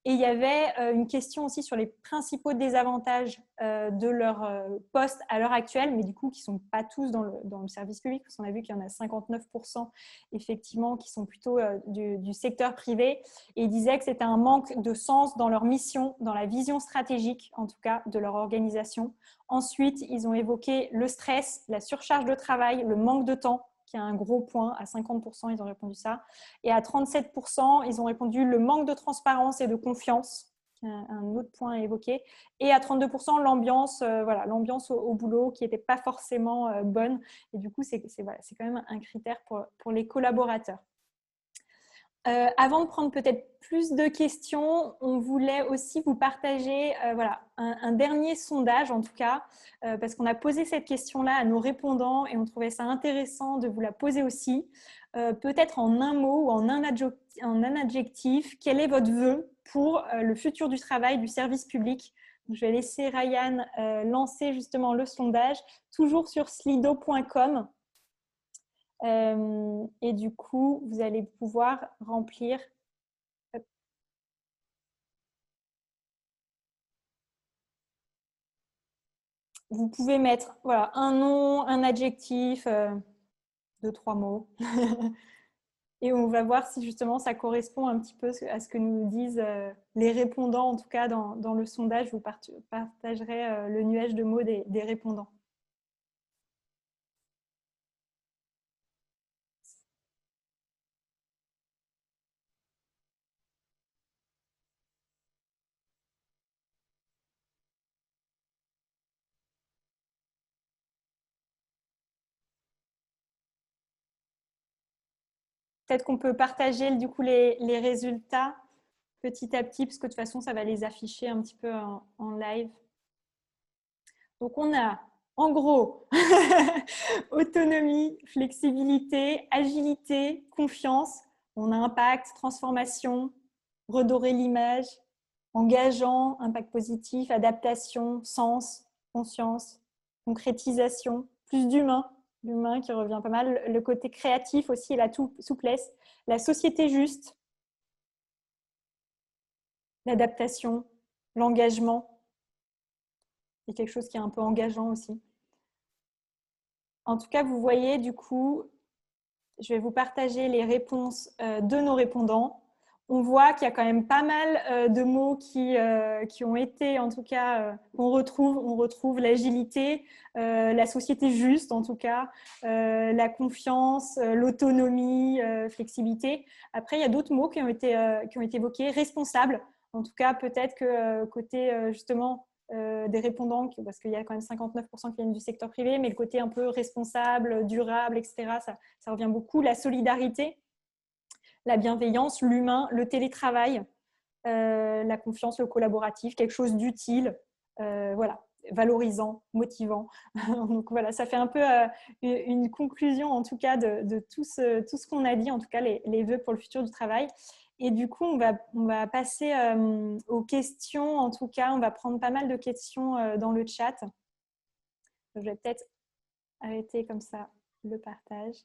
Et il y avait une question aussi sur les principaux désavantages de leur poste à l'heure actuelle, mais du coup qui ne sont pas tous dans le service public, parce qu'on a vu qu'il y en a 59% effectivement qui sont plutôt du secteur privé. Et ils disaient que c'était un manque de sens dans leur mission, dans la vision stratégique en tout cas de leur organisation. Ensuite, ils ont évoqué le stress, la surcharge de travail, le manque de temps, qui est un gros point. À 50%, ils ont répondu ça. Et à 37%, ils ont répondu le manque de transparence et de confiance, un autre point à évoquer. Et à 32%, l'ambiance l'ambiance au boulot qui n'était pas forcément bonne. Et du coup, c'est quand même un critère pour les collaborateurs. Avant de prendre peut-être plus de questions, on voulait aussi vous partager un dernier sondage, en tout cas, parce qu'on a posé cette question-là à nos répondants et on trouvait ça intéressant de vous la poser aussi. Peut-être en un mot ou en un adjectif, quel est votre vœu pour le futur du travail du service public? Je vais laisser Ryan lancer justement le sondage, toujours sur slido.com. Et du coup, vous allez pouvoir remplir. Vous pouvez mettre un nom, un adjectif, 2-3 mots. Et on va voir si justement ça correspond un petit peu à ce que nous disent les répondants. En tout cas, dans le sondage, je vous partagerai le nuage de mots des répondants. Peut-être qu'on peut partager du coup les résultats petit à petit, parce que de toute façon, ça va les afficher un petit peu en live. Donc, on a en gros autonomie, flexibilité, agilité, confiance. On a impact, transformation, redorer l'image, engageant, impact positif, adaptation, sens, conscience, concrétisation, plus d'humain. L'humain qui revient pas mal, le côté créatif aussi et la souplesse, la société juste, l'adaptation, l'engagement. C'est quelque chose qui est un peu engageant aussi. En tout cas, vous voyez, du coup, je vais vous partager les réponses de nos répondants. On voit qu'il y a quand même pas mal de mots qui ont été, en tout cas, qu'on retrouve. On retrouve l'agilité, la société juste, en tout cas, la confiance, l'autonomie, flexibilité. Après, il y a d'autres mots qui ont été évoqués. Responsable, en tout cas, peut-être que côté, justement, des répondants, parce qu'il y a quand même 59% qui viennent du secteur privé, mais le côté un peu responsable, durable, etc., ça revient beaucoup. La solidarité, la bienveillance, l'humain, le télétravail, la confiance, le collaboratif, quelque chose d'utile, valorisant, motivant. Donc voilà, ça fait un peu une conclusion en tout cas de tout ce qu'on a dit, en tout cas les vœux pour le futur du travail. Et du coup, on va passer aux questions. En tout cas, on va prendre pas mal de questions dans le chat. Je vais peut-être arrêter comme ça le partage.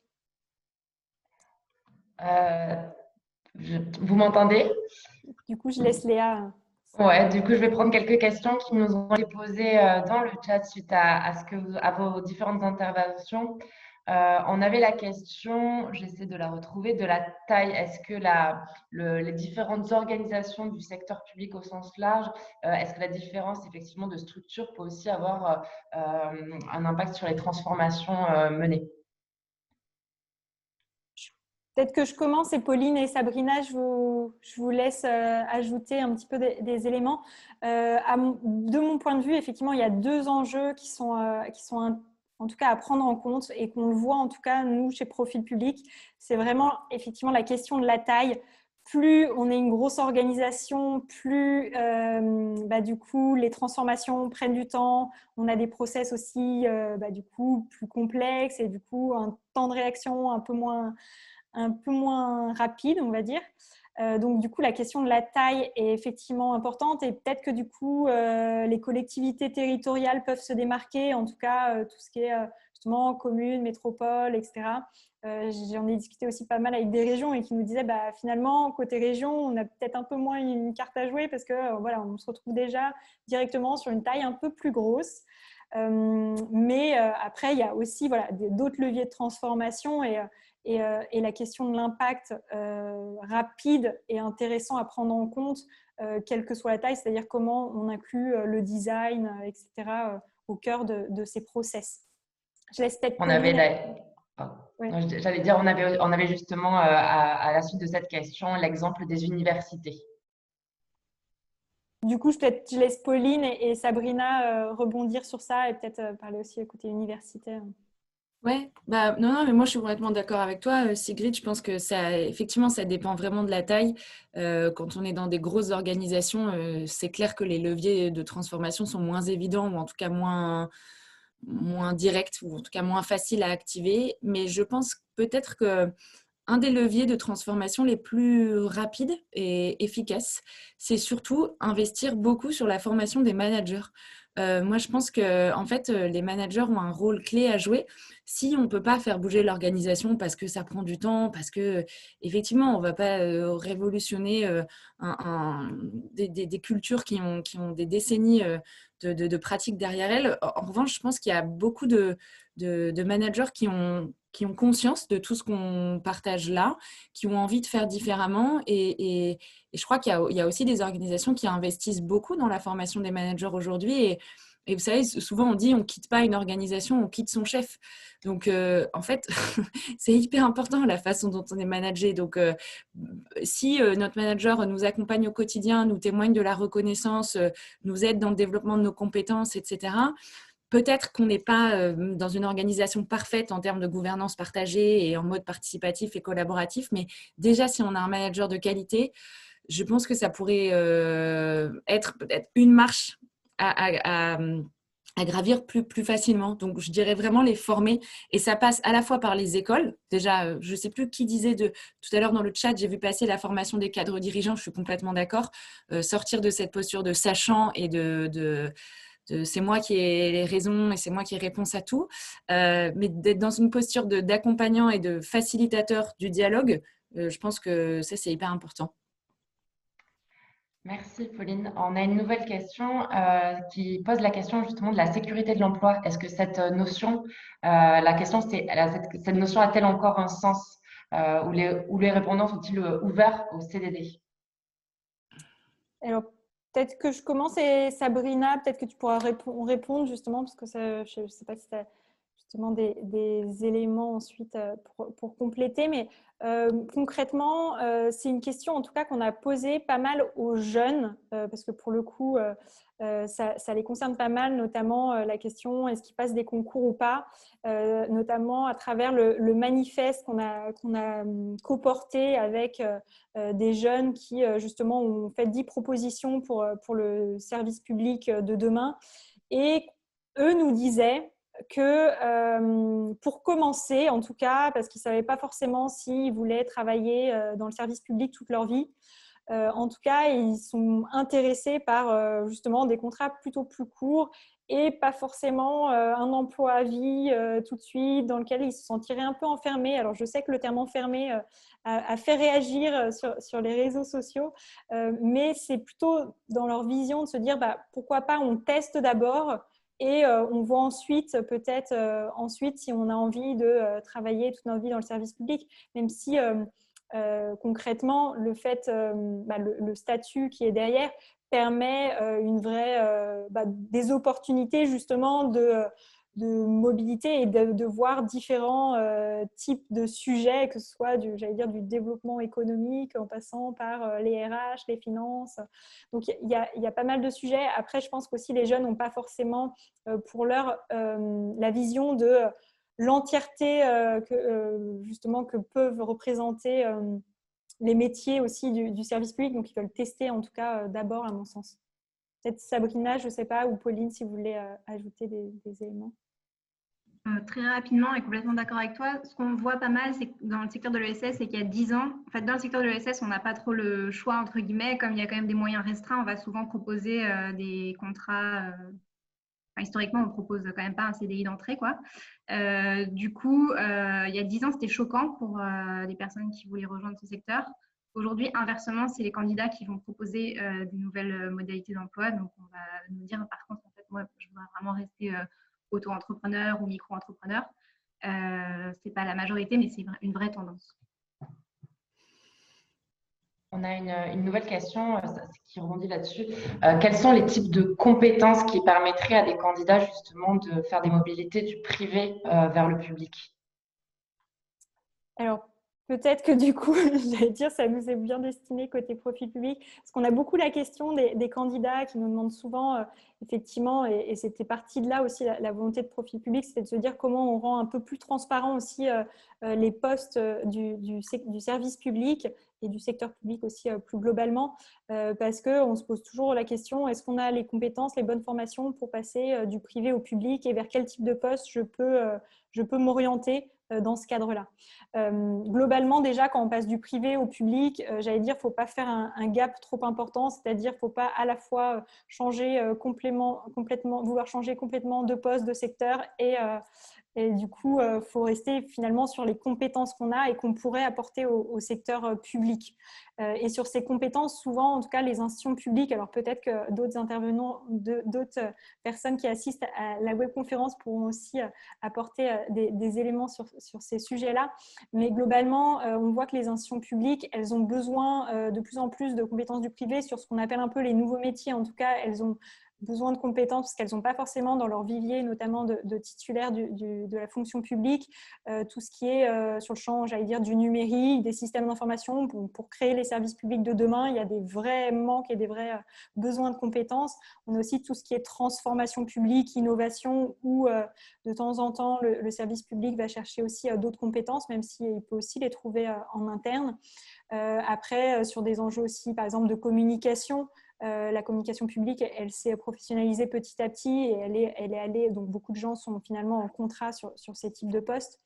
Vous m'entendez? Du coup, je laisse Léa. Ouais, du coup, je vais prendre quelques questions qui nous ont été posées dans le chat suite à vos différentes interventions. On avait la question, j'essaie de la retrouver, de la taille. Est-ce que les différentes organisations du secteur public au sens large, est-ce que la différence effectivement de structure peut aussi avoir un impact sur les transformations menées? Peut-être que je commence et Pauline et Sabrina, je vous laisse ajouter un petit peu des éléments. De mon point de vue, effectivement, il y a deux enjeux qui sont en tout cas à prendre en compte et qu'on le voit en tout cas, nous, chez Profil Public. C'est vraiment effectivement la question de la taille. Plus on est une grosse organisation, plus du coup, les transformations prennent du temps. On a des process aussi du coup, plus complexes et du coup, un temps de réaction un peu moins rapide, on va dire. Donc, du coup, la question de la taille est effectivement importante et peut-être que du coup, les collectivités territoriales peuvent se démarquer, en tout cas, tout ce qui est justement communes, métropoles, etc. J'en ai discuté aussi pas mal avec des régions et qui nous disaient finalement, côté région, on a peut-être un peu moins une carte à jouer parce que on se retrouve déjà directement sur une taille un peu plus grosse. Mais après, il y a aussi d'autres leviers de transformation et la question de l'impact rapide et intéressant à prendre en compte, quelle que soit la taille, c'est-à-dire comment on inclut le design, etc., au cœur de ces process. Je laisse peut-être Oui. J'allais dire, on avait justement, à la suite de cette question, l'exemple des universités. Du coup, peut-être je laisse Pauline et Sabrina rebondir sur ça et peut-être parler aussi côté universitaire. Ouais, bah non, mais moi je suis complètement d'accord avec toi, Sigrid. Je pense que effectivement, ça dépend vraiment de la taille. Quand on est dans des grosses organisations, c'est clair que les leviers de transformation sont moins évidents ou en tout cas moins directs ou en tout cas moins faciles à activer. Mais je pense peut-être que un des leviers de transformation les plus rapides et efficaces, c'est surtout investir beaucoup sur la formation des managers. Moi, je pense que en fait, les managers ont un rôle clé à jouer. Si on ne peut pas faire bouger l'organisation parce que ça prend du temps, parce que effectivement, on ne va pas révolutionner des cultures qui ont des décennies de pratiques derrière elles. En revanche, je pense qu'il y a beaucoup de managers qui ont conscience de tout ce qu'on partage là, qui ont envie de faire différemment. Et je crois qu'il y a aussi des organisations qui investissent beaucoup dans la formation des managers aujourd'hui. Et vous savez, souvent on dit on ne quitte pas une organisation, on quitte son chef. Donc, en fait, c'est hyper important la façon dont on est managé. Donc, si notre manager nous accompagne au quotidien, nous témoigne de la reconnaissance, nous aide dans le développement de nos compétences, etc., peut-être qu'on n'est pas dans une organisation parfaite en termes de gouvernance partagée et en mode participatif et collaboratif, mais déjà, si on a un manager de qualité, je pense que ça pourrait être peut-être une marche à gravir plus facilement. Donc, je dirais vraiment les former. Et ça passe à la fois par les écoles. Déjà, je ne sais plus qui disait tout à l'heure dans le chat, j'ai vu passer la formation des cadres dirigeants, je suis complètement d'accord. Sortir de cette posture de sachant et c'est moi qui ai les raisons et c'est moi qui ai réponse à tout, mais d'être dans une posture d'accompagnant et de facilitateur du dialogue, je pense que ça, c'est hyper important. Merci Pauline. On a une nouvelle question qui pose la question justement de la sécurité de l'emploi. Est-ce que cette notion, la question c'est, cette notion a-t-elle encore un sens ou les répondants sont-ils ouverts au CDD? Alors, peut-être que je commence et Sabrina, peut-être que tu pourras répondre justement, parce que je ne sais pas si tu as justement des éléments ensuite pour compléter, mais concrètement, c'est une question en tout cas qu'on a posée pas mal aux jeunes, parce que pour le coup, ça les concerne pas mal, notamment la question est-ce qu'ils passent des concours ou pas, notamment à travers le manifeste qu'on a coporté avec des jeunes qui justement ont fait 10 propositions pour le service public de demain. Et eux nous disaient que pour commencer, en tout cas, parce qu'ils ne savaient pas forcément s'ils voulaient travailler dans le service public toute leur vie, en tout cas, ils sont intéressés par justement des contrats plutôt plus courts et pas forcément un emploi à vie tout de suite dans lequel ils se sentiraient un peu enfermés. Alors, je sais que le terme enfermé a fait réagir sur les réseaux sociaux, mais c'est plutôt dans leur vision de se dire pourquoi pas on teste d'abord et on voit ensuite, peut-être ensuite, si on a envie de travailler toute notre vie dans le service public, même si concrètement, le fait, le statut qui est derrière permet des opportunités justement de mobilité et de voir différents types de sujets, que ce soit du développement économique en passant par les RH, les finances. Donc, il y a pas mal de sujets. Après, je pense qu'aussi les jeunes n'ont pas forcément pour l'heure la vision de l'entièreté justement que peuvent représenter les métiers aussi du service public. Donc, ils veulent tester en tout cas d'abord, à mon sens. Peut-être Sabrina, je ne sais pas, ou Pauline, si vous voulez ajouter des éléments. Très rapidement et complètement d'accord avec toi. Ce qu'on voit pas mal, c'est que dans le secteur de l'ESS, c'est qu'il y a 10 ans, en fait, dans le secteur de l'ESS, on n'a pas trop le choix, entre guillemets. Comme il y a quand même des moyens restreints, on va souvent proposer des contrats. Historiquement, on ne propose quand même pas un CDI d'entrée, quoi. Du coup, il y a 10 ans, c'était choquant pour les personnes qui voulaient rejoindre ce secteur. Aujourd'hui, inversement, c'est les candidats qui vont proposer des nouvelles modalités d'emploi. Donc, on va nous dire, par contre, en fait, moi, je voudrais vraiment rester auto-entrepreneur ou micro-entrepreneur. Ce n'est pas la majorité, mais c'est une vraie tendance. On a une nouvelle question qui rebondit là-dessus. Quels sont les types de compétences qui permettraient à des candidats justement de faire des mobilités du privé vers le public? Alors, Peut-être que du coup, j'allais dire, ça nous est bien destiné côté profil public, parce qu'on a beaucoup la question des candidats qui nous demandent souvent, effectivement, et c'était parti de là aussi la volonté de profil public, c'était de se dire comment on rend un peu plus transparent aussi les postes du service public et du secteur public aussi plus globalement, parce qu'on se pose toujours la question, est-ce qu'on a les compétences, les bonnes formations pour passer du privé au public et vers quel type de poste je peux m'orienter dans ce cadre-là. Globalement, déjà, quand on passe du privé au public, j'allais dire, il ne faut pas faire un gap trop important, c'est-à-dire qu'il ne faut pas à la fois changer vouloir changer complètement de poste, de secteur et du coup, il faut rester finalement sur les compétences qu'on a et qu'on pourrait apporter au secteur public. Et sur ces compétences, souvent, en tout cas, les institutions publiques, alors peut-être que d'autres intervenants, d'autres personnes qui assistent à la webconférence pourront aussi apporter des éléments sur ces sujets-là. Mais globalement, on voit que les institutions publiques, elles ont besoin de plus en plus de compétences du privé sur ce qu'on appelle un peu les nouveaux métiers. En tout cas, elles ont besoin de compétences parce qu'elles n'ont pas forcément dans leur vivier, notamment de titulaires de la fonction publique, tout ce qui est sur le champ, j'allais dire, du numérique, des systèmes d'information. Pour créer les services publics de demain, il y a des vrais manques et des vrais besoins de compétences. On a aussi tout ce qui est transformation publique, innovation, où de temps en temps, le service public va chercher aussi d'autres compétences, même s'il peut aussi les trouver en interne. Après, sur des enjeux aussi, par exemple, de communication, la communication publique, elle s'est professionnalisée petit à petit et elle est allée, donc beaucoup de gens sont finalement en contrat sur ces types de postes.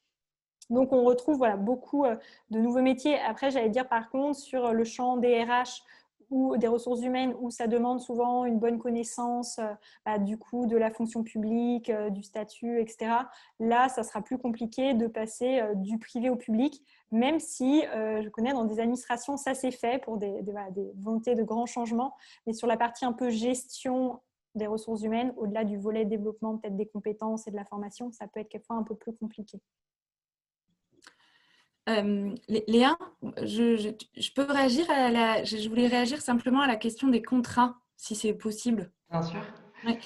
Donc, on retrouve beaucoup de nouveaux métiers. Après, j'allais dire par contre, sur le champ des RH ou des ressources humaines, où ça demande souvent une bonne connaissance du coup de la fonction publique, du statut, etc. Là, ça sera plus compliqué de passer du privé au public, même si je connais dans des administrations, ça s'est fait pour des volontés de grands changements. Mais sur la partie un peu gestion des ressources humaines, au-delà du volet développement peut-être des compétences et de la formation, ça peut être quelquefois un peu plus compliqué. Léa, je peux réagir je voulais réagir simplement à la question des contrats, si c'est possible. Bien sûr. Ouais.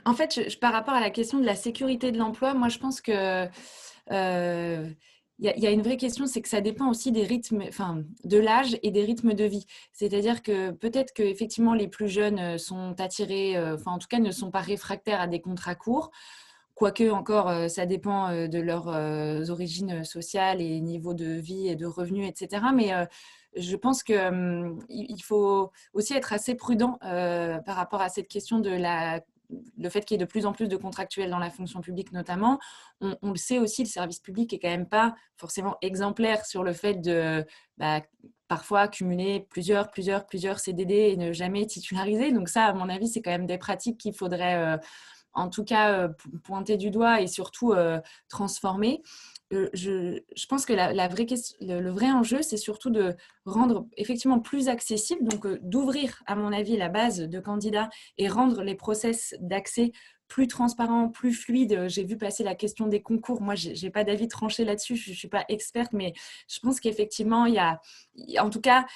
En fait, par rapport à la question de la sécurité de l'emploi, moi, je pense que y a une vraie question, c'est que ça dépend aussi des rythmes, enfin, de l'âge et des rythmes de vie. C'est-à-dire que peut-être que effectivement les plus jeunes sont attirés, enfin, en tout cas, ne sont pas réfractaires à des contrats courts. Quoique encore, ça dépend de leurs origines sociales et niveau de vie et de revenus, etc. Mais je pense qu'il faut aussi être assez prudent par rapport à cette question de le fait qu'il y ait de plus en plus de contractuels dans la fonction publique notamment. On le sait aussi, le service public est quand même pas forcément exemplaire sur le fait de parfois cumuler plusieurs CDD et ne jamais titulariser. Donc ça, à mon avis, c'est quand même des pratiques qu'il faudrait en tout cas pointer du doigt et surtout transformer. Je pense que le vrai enjeu, c'est surtout de rendre effectivement plus accessible, donc d'ouvrir, à mon avis, la base de candidats et rendre les process d'accès plus transparents, plus fluides. J'ai vu passer la question des concours. Moi, je n'ai pas d'avis tranché là-dessus, je ne suis pas experte, mais je pense qu'effectivement, il y a, en tout cas,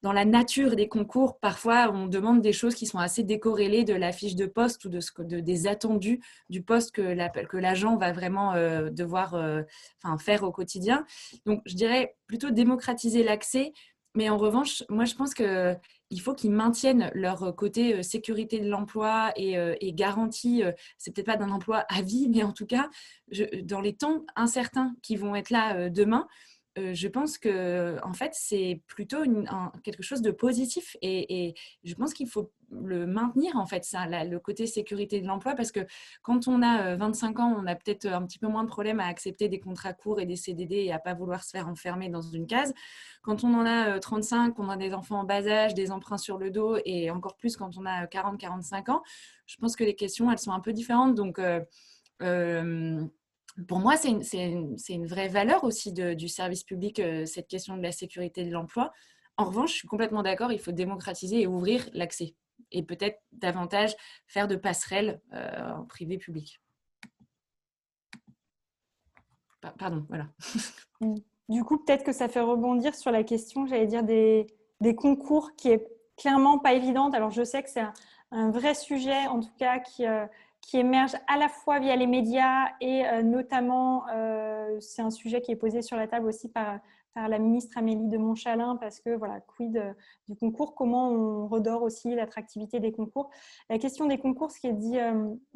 dans la nature des concours, parfois, on demande des choses qui sont assez décorrélées de la fiche de poste ou des attendus du poste que l'agent va vraiment devoir faire au quotidien. Donc, je dirais plutôt démocratiser l'accès. Mais en revanche, moi, je pense qu'il faut qu'ils maintiennent leur côté sécurité de l'emploi et garantie, c'est peut-être pas d'un emploi à vie, mais en tout cas, dans les temps incertains qui vont être là demain, je pense que en fait c'est plutôt quelque chose de positif et je pense qu'il faut le maintenir en fait ça, le côté sécurité de l'emploi, parce que quand on a 25 ans, on a peut-être un petit peu moins de problèmes à accepter des contrats courts et des CDD et à pas vouloir se faire enfermer dans une case. Quand on en a 35, on a des enfants en bas âge, des emprunts sur le dos et encore plus quand on a 40-45 ans, je pense que les questions elles sont un peu différentes. Donc pour moi, c'est une vraie valeur aussi du service public, cette question de la sécurité de l'emploi. En revanche, je suis complètement d'accord, il faut démocratiser et ouvrir l'accès. Et peut-être davantage faire de passerelles en privé-public. Pardon, voilà. Du coup, peut-être que ça fait rebondir sur la question, j'allais dire, des concours qui est clairement pas évidente. Alors, je sais que c'est un vrai sujet, en tout cas, qui qui émergent à la fois via les médias et notamment, c'est un sujet qui est posé sur la table aussi par la ministre Amélie de Montchalin, parce que voilà, quid du concours, comment on redore aussi l'attractivité des concours. La question des concours, ce qui est dit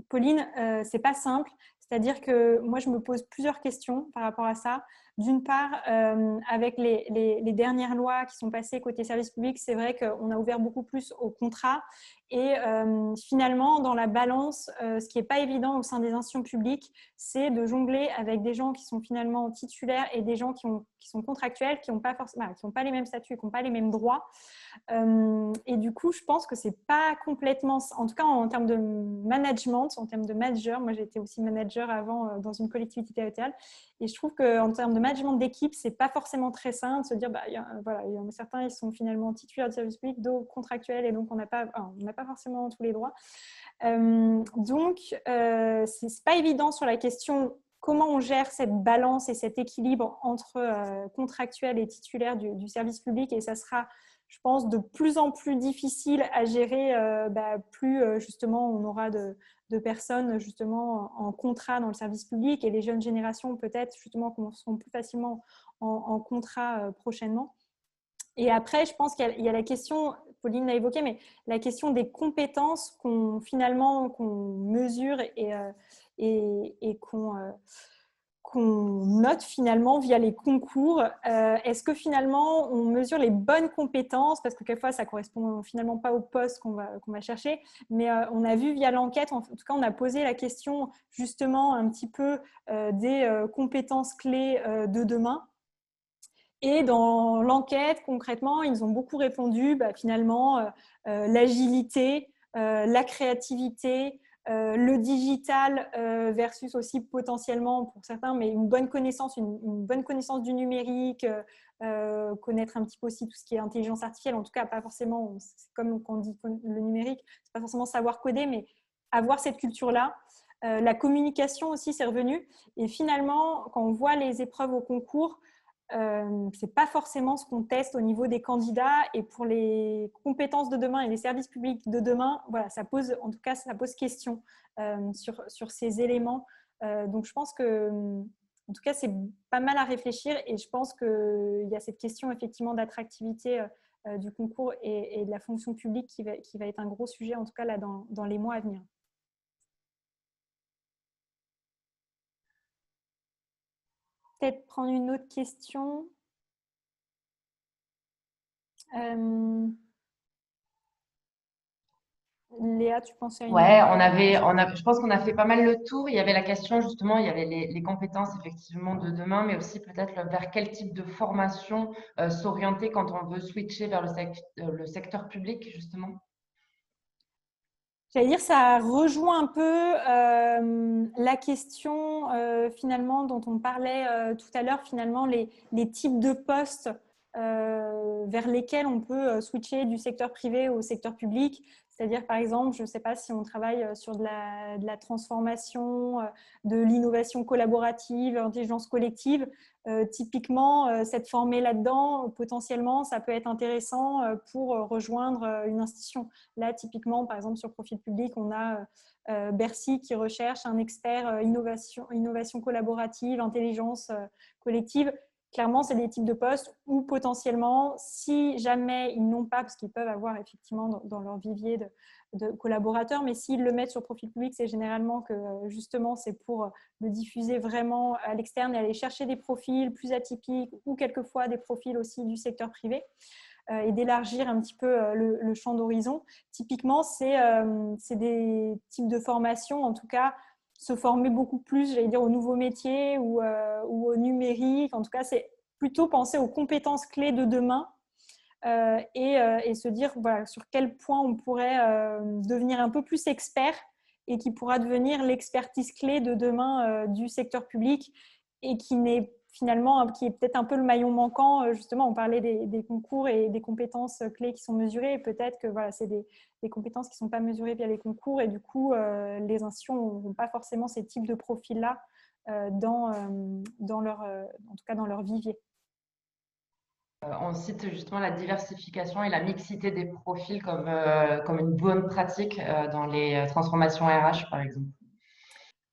Pauline, c'est pas simple. C'est-à-dire que moi, je me pose plusieurs questions par rapport à ça. D'une part, avec les dernières lois qui sont passées côté service public, c'est vrai qu'on a ouvert beaucoup plus aux contrats. Et finalement, dans la balance, ce qui n'est pas évident au sein des institutions publiques, c'est de jongler avec des gens qui sont finalement titulaires et des gens qui sont contractuels, qui n'ont pas, pas les mêmes statuts, qui n'ont pas les mêmes droits. Et du coup, je pense que ce n'est pas complètement, en tout cas en termes de management, en termes de manager, moi j'étais aussi manager avant dans une collectivité territoriale, et je trouve qu'en termes de management d'équipe, ce n'est pas forcément très sain de se dire, voilà, il y en a certains, ils sont finalement titulaires de service public, d'autres contractuels, et donc on n'a pas forcément tous les droits. Donc, ce n'est pas évident sur la question comment on gère cette balance et cet équilibre entre contractuels et titulaires du service public, et ça sera, je pense, de plus en plus difficile à gérer, plus justement on aura de personnes justement en contrat dans le service public, et les jeunes générations peut-être justement seront plus facilement en contrat prochainement. Et après, je pense qu'il y a la question, Pauline l'a évoqué, mais la question des compétences qu'on mesure et qu'on note finalement via les concours. Est-ce que finalement on mesure les bonnes compétences, parce que quelquefois ça ne correspond finalement pas au poste qu'on va chercher, mais on a vu via l'enquête, en tout cas on a posé la question justement un petit peu des compétences clés de demain. Et dans l'enquête, concrètement, ils ont beaucoup répondu finalement l'agilité, la créativité, le digital versus aussi potentiellement pour certains, mais une bonne connaissance du numérique, connaître un petit peu aussi tout ce qui est intelligence artificielle, en tout cas pas forcément, c'est comme quand on dit le numérique, c'est pas forcément savoir coder, mais avoir cette culture-là. La communication aussi, c'est revenu. Et finalement, quand on voit les épreuves au concours, ce n'est pas forcément ce qu'on teste au niveau des candidats, et pour les compétences de demain et les services publics de demain, voilà, ça pose question sur ces éléments. Donc je pense que, en tout cas, c'est pas mal à réfléchir, et je pense qu'il y a cette question effectivement d'attractivité du concours et de la fonction publique qui va être un gros sujet, en tout cas là dans les mois à venir. Peut-être prendre une autre question. Léa, tu pensais à une Ouais, autre? je pense qu'on a fait pas mal le tour. Il y avait la question justement, il y avait les compétences effectivement de demain, mais aussi peut-être vers quel type de formation s'orienter quand on veut switcher vers le secteur public justement. J'allais dire, ça rejoint un peu la question finalement dont on parlait tout à l'heure, finalement les types de postes vers lesquels on peut switcher du secteur privé au secteur public. C'est-à-dire, par exemple, je ne sais pas si on travaille sur de la transformation, de l'innovation collaborative, l'intelligence collective. Typiquement, s'être formé là-dedans, potentiellement, ça peut être intéressant pour rejoindre une institution. Là, typiquement, par exemple, sur Profil Public, on a Bercy qui recherche un expert innovation collaborative, intelligence collective. Clairement, c'est des types de postes où potentiellement, si jamais ils n'ont pas, parce qu'ils peuvent avoir effectivement dans leur vivier de collaborateurs, mais s'ils le mettent sur Profil Public, c'est généralement que justement, c'est pour le diffuser vraiment à l'externe et aller chercher des profils plus atypiques ou quelquefois des profils aussi du secteur privé, et d'élargir un petit peu le champ d'horizon. Typiquement, c'est des types de formations, en tout cas, se former beaucoup plus, j'allais dire, aux nouveaux métiers ou au numérique. En tout cas, c'est plutôt penser aux compétences clés de demain et se dire voilà, sur quel point on pourrait devenir un peu plus expert et qui pourra devenir l'expertise clé de demain du secteur public, et qui n'est finalement, qui est peut-être un peu le maillon manquant. Justement, on parlait des concours et des compétences clés qui sont mesurées, et peut-être que voilà, c'est des compétences qui ne sont pas mesurées via les concours, et du coup, les institutions n'ont pas forcément ces types de profils-là en tout cas dans leur vivier. On cite justement la diversification et la mixité des profils comme une bonne pratique dans les transformations RH, par exemple.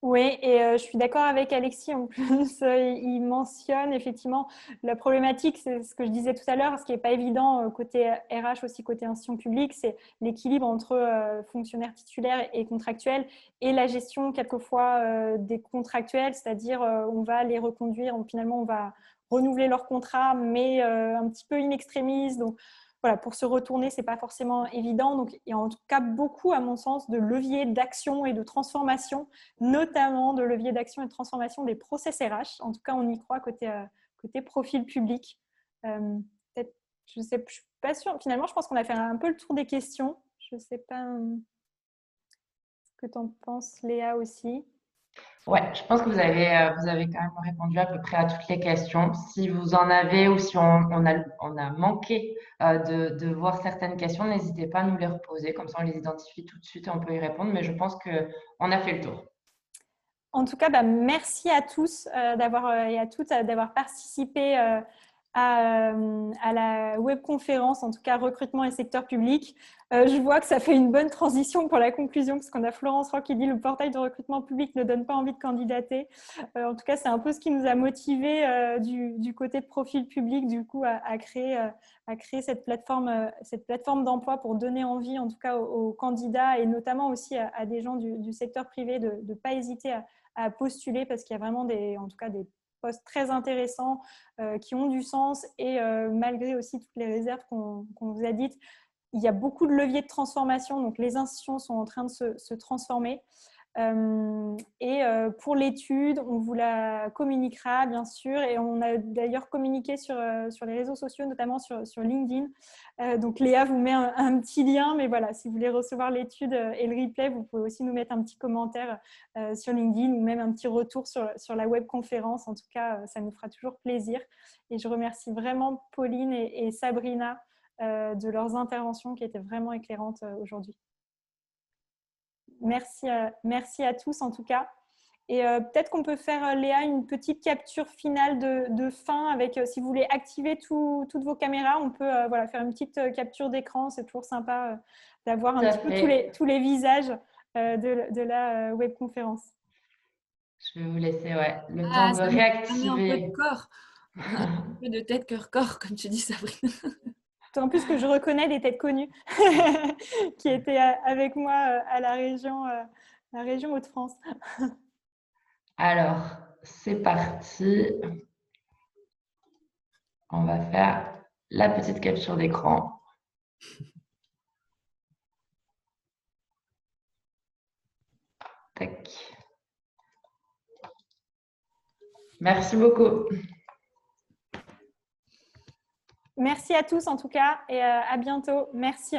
Oui, et je suis d'accord avec Alexis. En plus, il mentionne effectivement la problématique, c'est ce que je disais tout à l'heure, ce qui n'est pas évident côté RH, aussi côté institution publique, c'est l'équilibre entre fonctionnaires titulaires et contractuels et la gestion quelquefois des contractuels, c'est-à-dire on va les reconduire, finalement on va renouveler leur contrat, mais un petit peu in extremis. Donc, voilà, pour se retourner, ce n'est pas forcément évident. Donc, il y a en tout cas beaucoup, à mon sens, de leviers d'action et de transformation, notamment de leviers d'action et de transformation des process RH. En tout cas, on y croit côté profil public. Peut-être, je ne suis pas sûre. Finalement, je pense qu'on a fait un peu le tour des questions. Je ne sais pas ce que tu en penses, Léa, aussi. Ouais, je pense que vous avez quand même répondu à peu près à toutes les questions. Si vous en avez ou si on a manqué de voir certaines questions, n'hésitez pas à nous les reposer. Comme ça, on les identifie tout de suite et on peut y répondre. Mais je pense qu'on a fait le tour. En tout cas, merci à tous et à toutes d'avoir participé à la webconférence, en tout cas recrutement et secteur public. Je vois que ça fait une bonne transition pour la conclusion, parce qu'on a Florence Roch qui dit le portail de recrutement public ne donne pas envie de candidater. En tout cas, c'est un peu ce qui nous a motivés du côté de profil public, du coup, à créer cette plateforme d'emploi pour donner envie, en tout cas, aux candidats et notamment aussi à des gens du secteur privé de ne pas hésiter à postuler, parce qu'il y a vraiment en tout cas des postes très intéressants qui ont du sens et malgré aussi toutes les réserves qu'on vous a dites, il y a beaucoup de leviers de transformation, donc les institutions sont en train de se transformer. Pour l'étude, on vous la communiquera bien sûr, et on a d'ailleurs communiqué sur les réseaux sociaux, notamment sur LinkedIn. Donc Léa vous met un petit lien, mais voilà, si vous voulez recevoir l'étude et le replay, vous pouvez aussi nous mettre un petit commentaire sur LinkedIn ou même un petit retour sur la webconférence. En tout cas, ça nous fera toujours plaisir. Et je remercie vraiment Pauline et Sabrina de leurs interventions qui étaient vraiment éclairantes aujourd'hui. Merci à tous en tout cas. Et peut-être qu'on peut faire, Léa, une petite capture finale de fin avec, si vous voulez activer toutes vos caméras, on peut faire une petite capture d'écran. C'est toujours sympa d'avoir un petit peu tous les visages de la webconférence. Je vais vous laisser le temps de réactiver. Un peu de corps, un peu de tête, cœur, corps, comme tu dis, Sabrina. En plus que je reconnais des têtes connues qui étaient avec moi à la région Hauts-de-France. Alors, c'est parti. On va faire la petite capture d'écran. Tac. Merci beaucoup. Merci à tous en tout cas et à bientôt. Merci.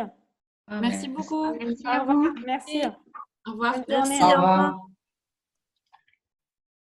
Merci beaucoup. Merci à vous. Merci. Au revoir. Bonne journée. Merci. Au revoir.